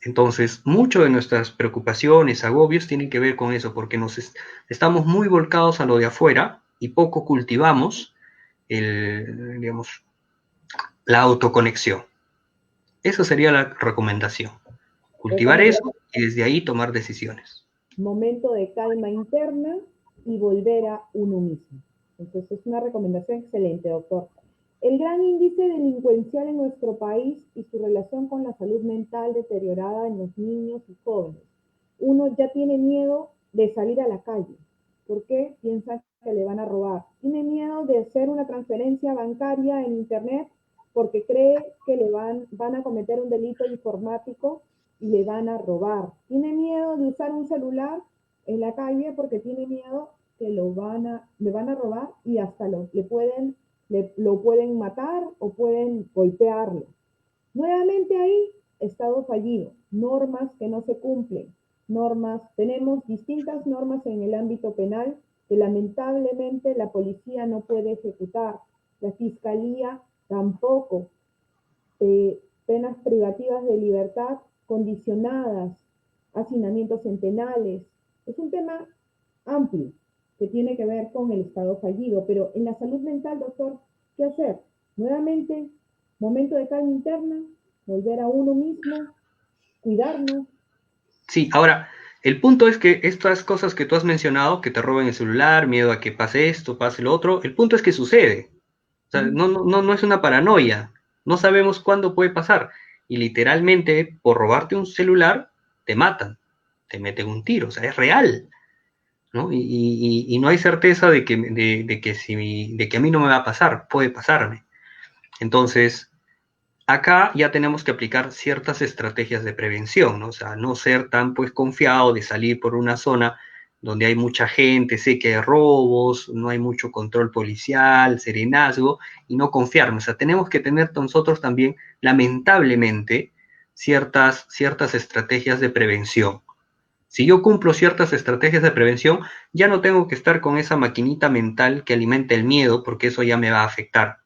Entonces, mucho de nuestras preocupaciones, agobios, tienen que ver con eso, porque estamos muy volcados a lo de afuera y poco cultivamos digamos, la autoconexión. Esa sería la recomendación. Cultivar eso y desde ahí tomar decisiones. Momento de calma interna y volver a uno mismo. Entonces, es una recomendación excelente, doctor. El gran índice delincuencial en nuestro país y su relación con la salud mental deteriorada en los niños y jóvenes. Uno ya tiene miedo de salir a la calle. ¿Por qué? Piensa que le van a robar. Tiene miedo de hacer una transferencia bancaria en internet porque cree que van a cometer un delito informático y le van a robar. Tiene miedo de usar un celular en la calle porque tiene miedo que le van a robar y hasta lo pueden matar o pueden golpearlo. Nuevamente ahí, Estado fallido, normas que no se cumplen, tenemos distintas normas en el ámbito penal que lamentablemente la policía no puede ejecutar, la fiscalía tampoco, penas privativas de libertad condicionadas, hacinamientos centenales. Es un tema amplio que tiene que ver con el Estado fallido, pero en la salud mental, doctor, ¿qué hacer? Nuevamente, momento de calma interna, volver a uno mismo, cuidarnos. Sí, ahora, el punto es que estas cosas que tú has mencionado, que te roben el celular, miedo a que pase esto, pase lo otro, el punto es que sucede. O sea, no es una paranoia. No sabemos cuándo puede pasar. Y literalmente, por robarte un celular, te matan. te meten un tiro, o sea, es real, ¿no? Y no hay certeza de que a mí no me va a pasar, puede pasarme. Entonces, acá ya tenemos que aplicar ciertas estrategias de prevención, ¿no? O sea, no ser tan pues confiado de salir por una zona donde hay mucha gente, sé que hay robos, no hay mucho control policial, serenazgo, y no confiarnos. O sea, tenemos que tener nosotros también, lamentablemente, ciertas estrategias de prevención. Si yo cumplo ciertas estrategias de prevención, ya no tengo que estar con esa maquinita mental que alimenta el miedo, porque eso ya me va a afectar.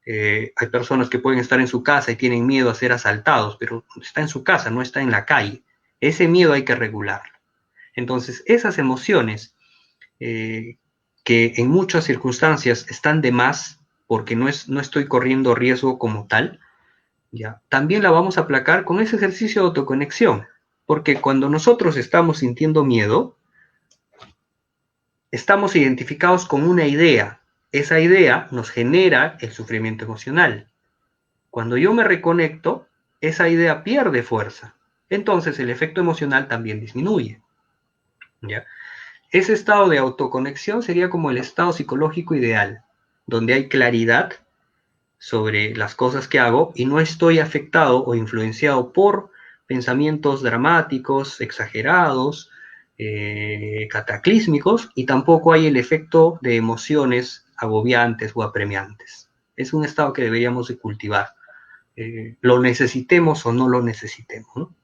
Hay personas que pueden estar en su casa y tienen miedo a ser asaltados, pero está en su casa, no está en la calle. Ese miedo hay que regularlo. Entonces, esas emociones que en muchas circunstancias están de más, porque no estoy corriendo riesgo como tal, ¿ya? También la vamos a aplacar con ese ejercicio de autoconexión, porque cuando nosotros estamos sintiendo miedo, estamos identificados con una idea. Esa idea nos genera el sufrimiento emocional. Cuando yo me reconecto, esa idea pierde fuerza. Entonces el efecto emocional también disminuye, ¿ya? Ese estado de autoconexión sería como el estado psicológico ideal, donde hay claridad sobre las cosas que hago y no estoy afectado o influenciado por pensamientos dramáticos, exagerados, cataclísmicos, y tampoco hay el efecto de emociones agobiantes o apremiantes. Es un estado que deberíamos de cultivar, lo necesitemos o no lo necesitemos, ¿no?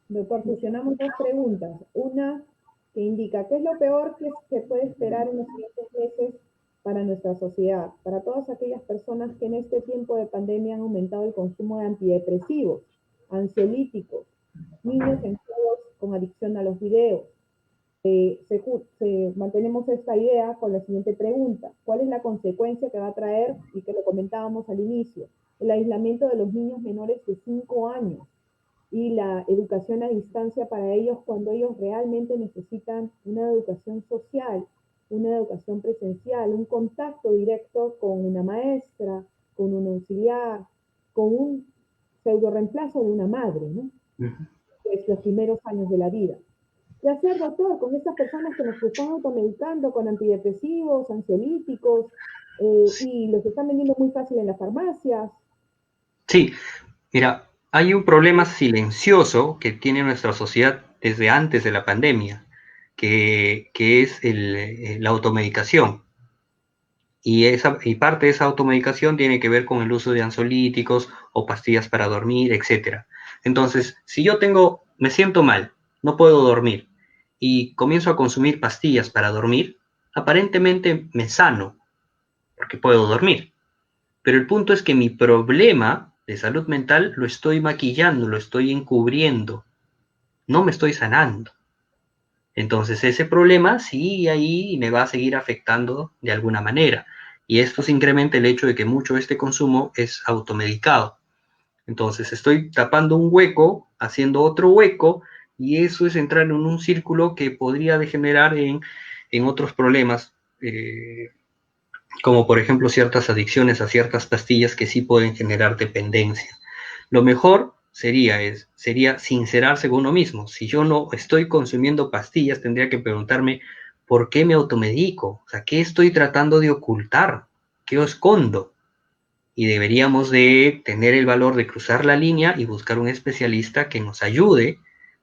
Doctor, fusionamos dos preguntas. Una que indica, ¿qué es lo peor que se puede esperar en los siguientes meses para nuestra sociedad? Para todas aquellas personas que en este tiempo de pandemia han aumentado el consumo de antidepresivos, ansiolíticos, niños en juegos con adicción a los videos. Mantenemos esta idea con la siguiente pregunta. ¿Cuál es la consecuencia que va a traer, y que lo comentábamos al inicio, el aislamiento de los niños menores de 5 años y la educación a distancia para ellos cuando ellos realmente necesitan una educación social, una educación presencial, un contacto directo con una maestra, con un auxiliar, con un pseudo reemplazo de una madre, ¿no? Que es los primeros años de la vida. ¿Qué hacer, doctor, con estas personas que nos están automedicando con antidepresivos, ansiolíticos, y los están vendiendo muy fácil en las farmacias? Sí, mira, hay un problema silencioso que tiene nuestra sociedad desde antes de la pandemia, que es la automedicación. Y parte de esa automedicación tiene que ver con el uso de ansiolíticos o pastillas para dormir, etc. Entonces, si yo me siento mal, no puedo dormir, y comienzo a consumir pastillas para dormir, aparentemente me sano, porque puedo dormir. Pero el punto es que mi problema de salud mental lo estoy maquillando, lo estoy encubriendo, no me estoy sanando. Entonces ese problema sigue ahí y me va a seguir afectando de alguna manera. Y esto se incrementa el hecho de que mucho de este consumo es automedicado. Entonces estoy tapando un hueco, haciendo otro hueco, y eso es entrar en un círculo que podría degenerar en otros problemas, como por ejemplo ciertas adicciones a ciertas pastillas que sí pueden generar dependencia. Lo mejor sería sincerarse con uno mismo. Si yo no estoy consumiendo pastillas, tendría que preguntarme por qué me automedico, o sea, qué estoy tratando de ocultar, qué escondo. Y deberíamos de tener el valor de cruzar la línea y buscar un especialista que nos ayude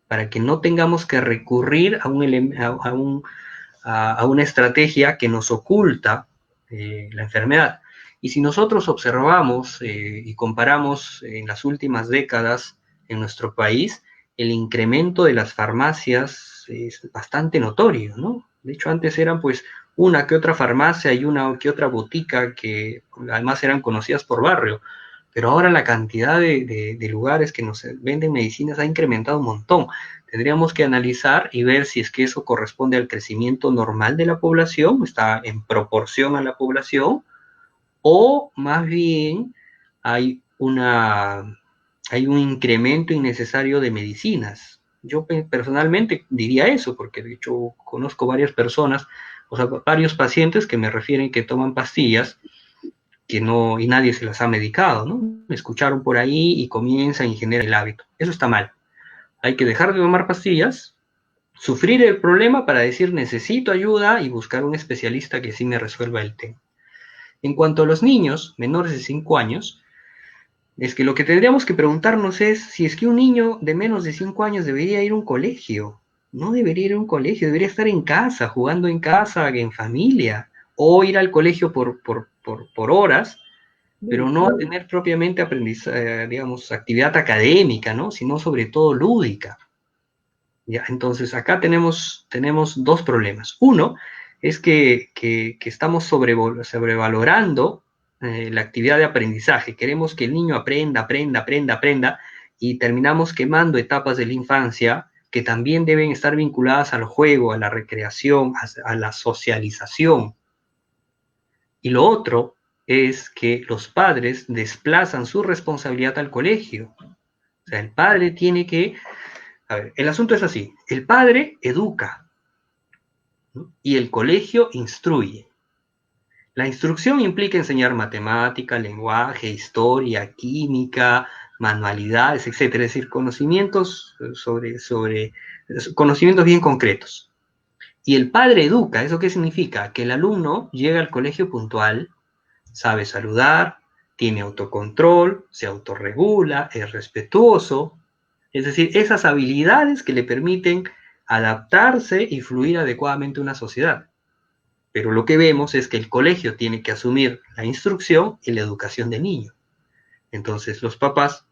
para que no tengamos que recurrir a una estrategia que nos oculta la enfermedad. Y si nosotros observamos y comparamos en las últimas décadas en nuestro país, el incremento de las farmacias es bastante notorio, ¿no? De hecho, antes eran pues una que otra farmacia y una que otra botica que además eran conocidas por barrio, pero ahora la cantidad de lugares que nos venden medicinas ha incrementado un montón. Tendríamos que analizar y ver si es que eso corresponde al crecimiento normal de la población, está en proporción a la población, o más bien hay hay un incremento innecesario de medicinas. Yo personalmente diría eso, porque de hecho conozco varias personas, o sea, varios pacientes que me refieren que toman pastillas que no, y nadie se las ha medicado, ¿no? Escucharon por ahí y comienzan y generan el hábito. Eso está mal. Hay que dejar de tomar pastillas, sufrir el problema para decir necesito ayuda y buscar un especialista que sí me resuelva el tema. En cuanto a los niños menores de 5 años, es que lo que tendríamos que preguntarnos es si es que un niño de menos de 5 años debería ir a un colegio. No debería ir a un colegio, debería estar en casa, jugando en casa, en familia, o ir al colegio por horas, pero no a tener propiamente aprendizaje, digamos, actividad académica, ¿no? Sino sobre todo lúdica. ¿Ya? Entonces, acá tenemos dos problemas. Uno es que estamos sobrevalorando la actividad de aprendizaje. Queremos que el niño aprenda, y terminamos quemando etapas de la infancia que también deben estar vinculadas al juego, a la recreación, a la socialización. Y lo otro es que los padres desplazan su responsabilidad al colegio. O sea, el padre tiene que... A ver, el asunto es así. El padre educa, ¿no? Y el colegio instruye. La instrucción implica enseñar matemática, lenguaje, historia, química, manualidades, etcétera. Es decir, conocimientos conocimientos bien concretos. Y el padre educa. ¿Eso qué significa? Que el alumno llega al colegio puntual, sabe saludar, tiene autocontrol, se autorregula, es respetuoso. Es decir, esas habilidades que le permiten adaptarse y fluir adecuadamente a una sociedad. Pero lo que vemos es que el colegio tiene que asumir la instrucción y la educación del niño. Entonces los papás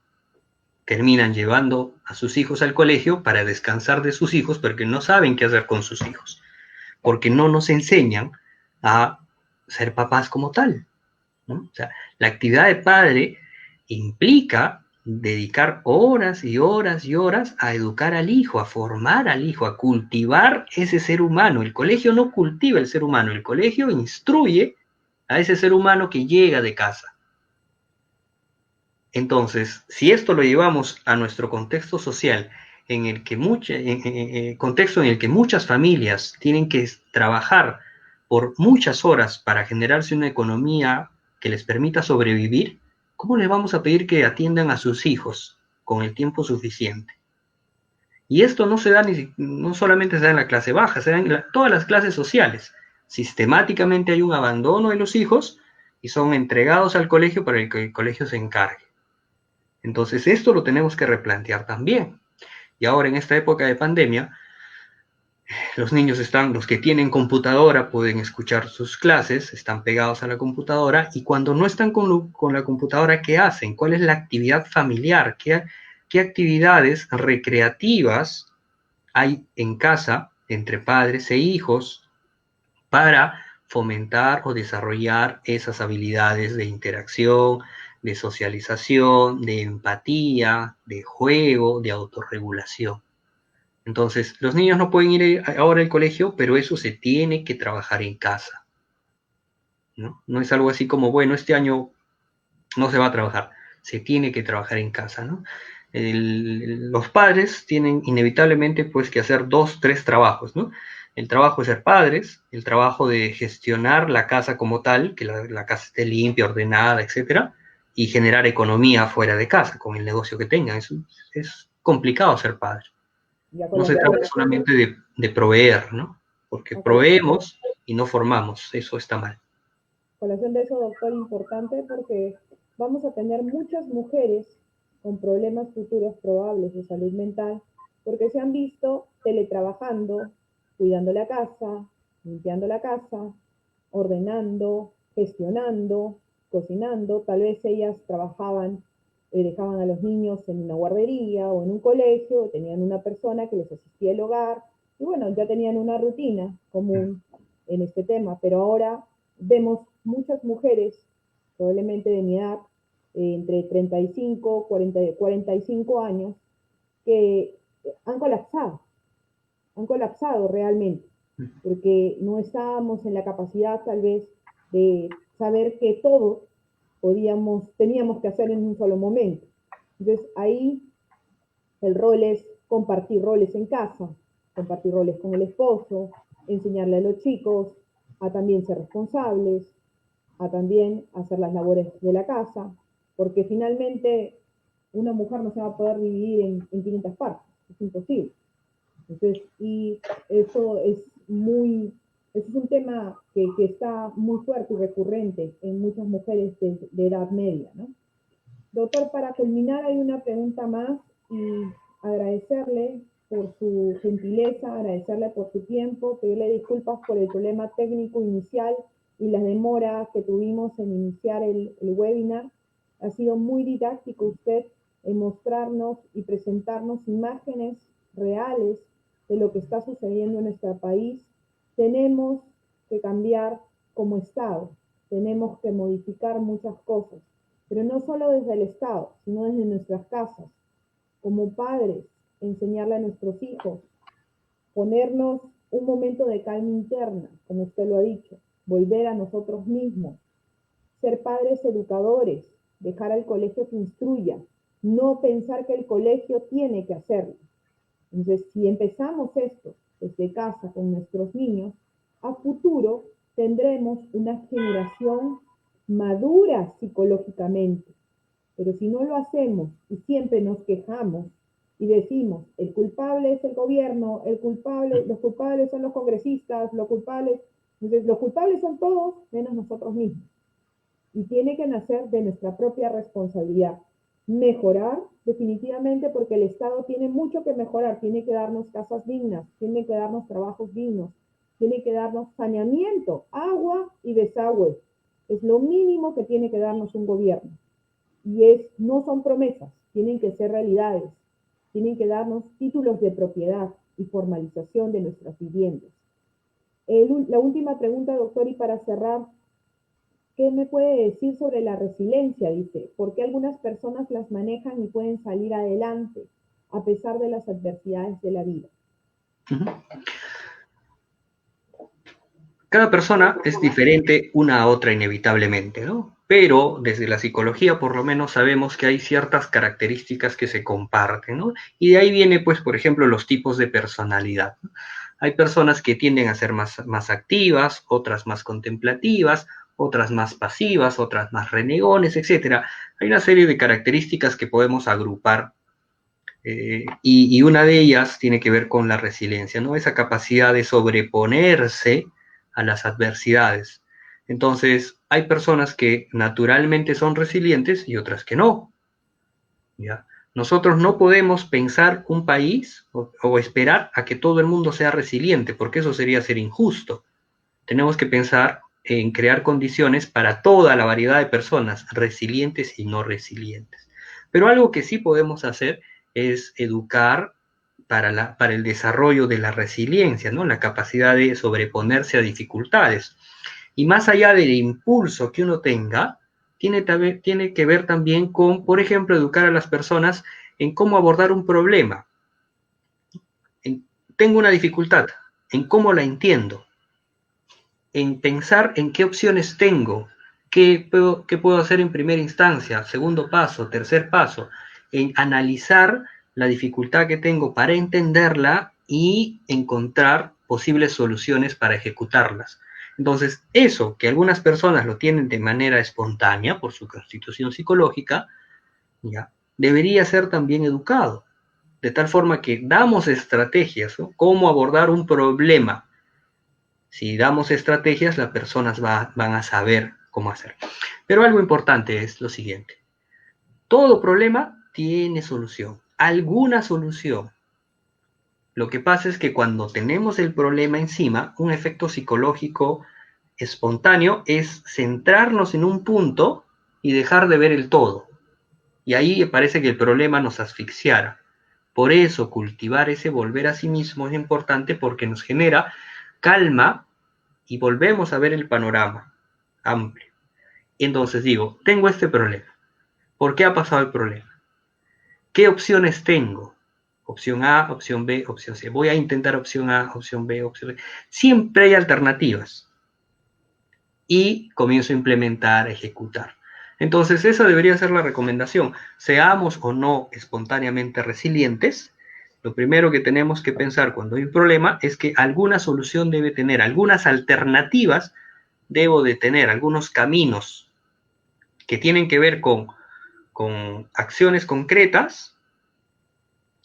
terminan llevando a sus hijos al colegio para descansar de sus hijos porque no saben qué hacer con sus hijos, porque no nos enseñan a ser papás como tal, ¿no? O sea, la actividad de padre implica dedicar horas y horas y horas a educar al hijo, a formar al hijo, a cultivar ese ser humano. El colegio no cultiva el ser humano, el colegio instruye a ese ser humano que llega de casa. Entonces, si esto lo llevamos a nuestro contexto social, en el que contexto en el que muchas familias tienen que trabajar por muchas horas para generarse una economía que les permita sobrevivir, ¿cómo le vamos a pedir que atiendan a sus hijos con el tiempo suficiente? Y esto no se da no solamente se da en la clase baja, se da en todas las clases sociales. Sistemáticamente hay un abandono de los hijos y son entregados al colegio para que el colegio se encargue. Entonces esto lo tenemos que replantear también. Y ahora en esta época de pandemia, los que tienen computadora pueden escuchar sus clases, están pegados a la computadora, y cuando no están con la computadora, ¿qué hacen? ¿Cuál es la actividad familiar? ¿Qué actividades recreativas hay en casa entre padres e hijos para fomentar o desarrollar esas habilidades de interacción, de socialización, de empatía, de juego, de autorregulación? Entonces, los niños no pueden ir ahora al colegio, pero eso se tiene que trabajar en casa, ¿no? No es algo así como, bueno, este año no se va a trabajar, se tiene que trabajar en casa, ¿no? Los padres tienen inevitablemente pues que hacer 2, 3 trabajos, ¿no? El trabajo de ser padres, el trabajo de gestionar la casa como tal, que la casa esté limpia, ordenada, etcétera, y generar economía fuera de casa con el negocio que tengan. Es complicado ser padre. No se trata solamente de proveer, ¿no? Porque proveemos y no formamos, eso está mal. Colación de eso, doctor, importante porque vamos a tener muchas mujeres con problemas futuros probables de salud mental porque se han visto teletrabajando, cuidando la casa, limpiando la casa, ordenando, gestionando, cocinando. Tal vez ellas trabajaban, dejaban a los niños en una guardería o en un colegio, tenían una persona que les asistía al hogar y bueno, ya tenían una rutina común en este tema, pero ahora vemos muchas mujeres, probablemente de mi edad, entre 35, 40, 45 años, que han colapsado realmente, porque no estábamos en la capacidad tal vez de saber que todos teníamos que hacer en un solo momento. Entonces ahí el rol es compartir roles en casa, compartir roles con el esposo, enseñarle a los chicos a también ser responsables, a también hacer las labores de la casa, porque finalmente una mujer no se va a poder dividir en 500 partes, es imposible. Entonces, y eso es un tema que está muy fuerte y recurrente en muchas mujeres de edad media, ¿no? Doctor, para culminar hay una pregunta más y agradecerle por su gentileza, agradecerle por su tiempo, pedirle disculpas por el problema técnico inicial y las demoras que tuvimos en iniciar el webinar. Ha sido muy didáctico usted en mostrarnos y presentarnos imágenes reales de lo que está sucediendo en nuestro país. Tenemos que cambiar como Estado, tenemos que modificar muchas cosas, pero no solo desde el Estado, sino desde nuestras casas, como padres, enseñarle a nuestros hijos, ponernos un momento de calma interna, como usted lo ha dicho, volver a nosotros mismos, ser padres educadores, dejar al colegio que instruya, no pensar que el colegio tiene que hacerlo. Entonces, si empezamos esto desde casa con nuestros niños, a futuro tendremos una generación madura psicológicamente. Pero si no lo hacemos y siempre nos quejamos y decimos, el culpable es el gobierno, los culpables son los congresistas, entonces los culpables son todos menos nosotros mismos. Y tiene que nacer de nuestra propia responsabilidad. Mejorar definitivamente, porque el Estado tiene mucho que mejorar, tiene que darnos casas dignas, tiene que darnos trabajos dignos, tiene que darnos saneamiento, agua y desagüe. Es lo mínimo que tiene que darnos un gobierno. Y no son promesas, tienen que ser realidades, tienen que darnos títulos de propiedad y formalización de nuestras viviendas. La última pregunta, doctor, y para cerrar, ¿qué me puede decir sobre la resiliencia? Dice, ¿por qué algunas personas las manejan y pueden salir adelante a pesar de las adversidades de la vida? Cada persona es diferente una a otra inevitablemente, ¿no? Pero desde la psicología por lo menos sabemos que hay ciertas características que se comparten, ¿no? Y de ahí viene, pues, por ejemplo, los tipos de personalidad, ¿no? Hay personas que tienden a ser más activas, otras más contemplativas, otras más pasivas, otras más renegones, etc. Hay una serie de características que podemos agrupar y una de ellas tiene que ver con la resiliencia, ¿no? Esa capacidad de sobreponerse a las adversidades. Entonces, hay personas que naturalmente son resilientes y otras que no, ¿ya? Nosotros no podemos pensar un país o esperar a que todo el mundo sea resiliente, porque eso sería ser injusto. Tenemos que pensar en crear condiciones para toda la variedad de personas, resilientes y no resilientes. Pero algo que sí podemos hacer es educar para el desarrollo de la resiliencia, ¿no? La capacidad de sobreponerse a dificultades. Y más allá del impulso que uno tenga, tiene que ver también con, por ejemplo, educar a las personas en cómo abordar un problema. Tengo una dificultad, en cómo la entiendo, en pensar en qué opciones tengo, qué puedo hacer en primera instancia, segundo paso, tercer paso, en analizar la dificultad que tengo para entenderla y encontrar posibles soluciones para ejecutarlas. Entonces, eso que algunas personas lo tienen de manera espontánea por su constitución psicológica, ¿ya? Debería ser también educado, de tal forma que damos estrategias, ¿no? Cómo abordar un problema. Si damos estrategias, las personas van a saber cómo hacer. Pero algo importante es lo siguiente. Todo problema tiene solución, alguna solución. Lo que pasa es que cuando tenemos el problema encima, un efecto psicológico espontáneo es centrarnos en un punto y dejar de ver el todo. Y ahí parece que el problema nos asfixiara. Por eso cultivar ese volver a sí mismo es importante porque nos genera calma y volvemos a ver el panorama amplio. Entonces digo, tengo este problema. ¿Por qué ha pasado el problema? ¿Qué opciones tengo? Opción A, opción B, opción C. Voy a intentar opción A, opción B, opción C. Siempre hay alternativas. Y comienzo a implementar, a ejecutar. Entonces esa debería ser la recomendación. Seamos o no espontáneamente resilientes, lo primero que tenemos que pensar cuando hay un problema es que alguna solución debe tener, algunas alternativas debo de tener, algunos caminos que tienen que ver con acciones concretas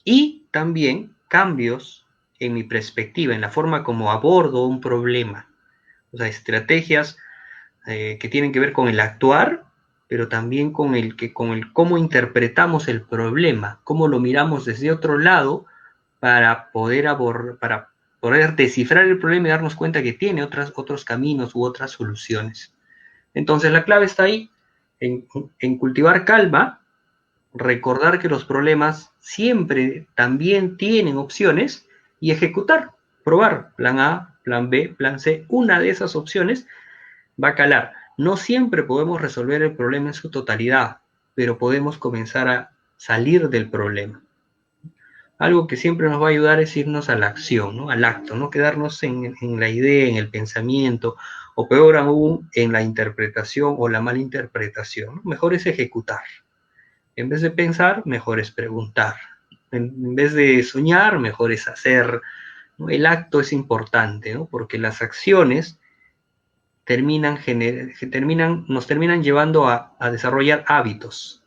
y también cambios en mi perspectiva, en la forma como abordo un problema. O sea, estrategias que tienen que ver con el actuar, pero también con el cómo interpretamos el problema, cómo lo miramos desde otro lado para para poder descifrar el problema y darnos cuenta que tiene otros caminos u otras soluciones. Entonces la clave está ahí, en cultivar calma, recordar que los problemas siempre también tienen opciones y ejecutar, probar, plan A, plan B, plan C, una de esas opciones va a calar. No siempre podemos resolver el problema en su totalidad, pero podemos comenzar a salir del problema. Algo que siempre nos va a ayudar es irnos a la acción, ¿no? Al acto, no quedarnos en la idea, en el pensamiento, o peor aún, en la interpretación o la malinterpretación, ¿no? Mejor es ejecutar. En vez de pensar, mejor es preguntar. En vez de soñar, mejor es hacer, ¿no? El acto es importante, ¿no? Porque las acciones nos terminan llevando a desarrollar hábitos.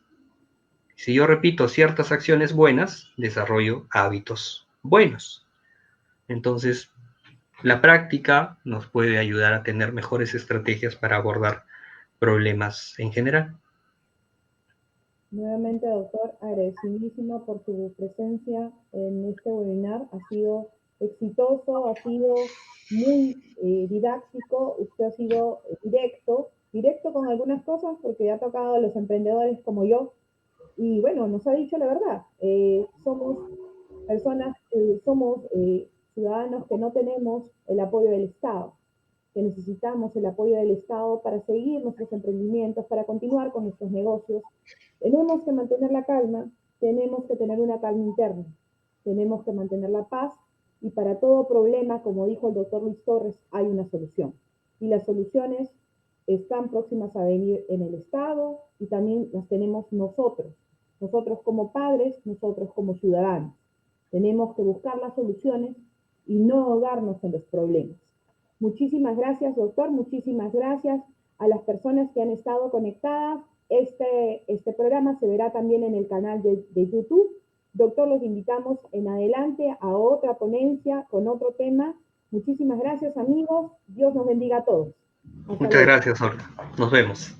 Si yo repito ciertas acciones buenas, desarrollo hábitos buenos. Entonces, la práctica nos puede ayudar a tener mejores estrategias para abordar problemas en general. Nuevamente, doctor, agradecidísima por su presencia en este webinar. Ha sido exitoso, ha sido muy didáctico, usted ha sido directo con algunas cosas porque ha tocado a los emprendedores como yo. Y bueno, nos ha dicho la verdad. Somos personas, somos ciudadanos que no tenemos el apoyo del Estado, que necesitamos el apoyo del Estado para seguir nuestros emprendimientos, para continuar con nuestros negocios. Tenemos que mantener la calma, tenemos que tener una calma interna, tenemos que mantener la paz y para todo problema, como dijo el doctor Luis Torres, hay una solución. Y las soluciones están próximas a venir en el Estado y también las tenemos nosotros como padres, nosotros como ciudadanos. Tenemos que buscar las soluciones y no ahogarnos en los problemas. Muchísimas gracias, doctor. Muchísimas gracias a las personas que han estado conectadas. Este programa se verá también en el canal de YouTube. Doctor, los invitamos en adelante a otra ponencia con otro tema. Muchísimas gracias, amigos. Dios nos bendiga a todos. Hasta Muchas luego. gracias, Olga. Nos vemos.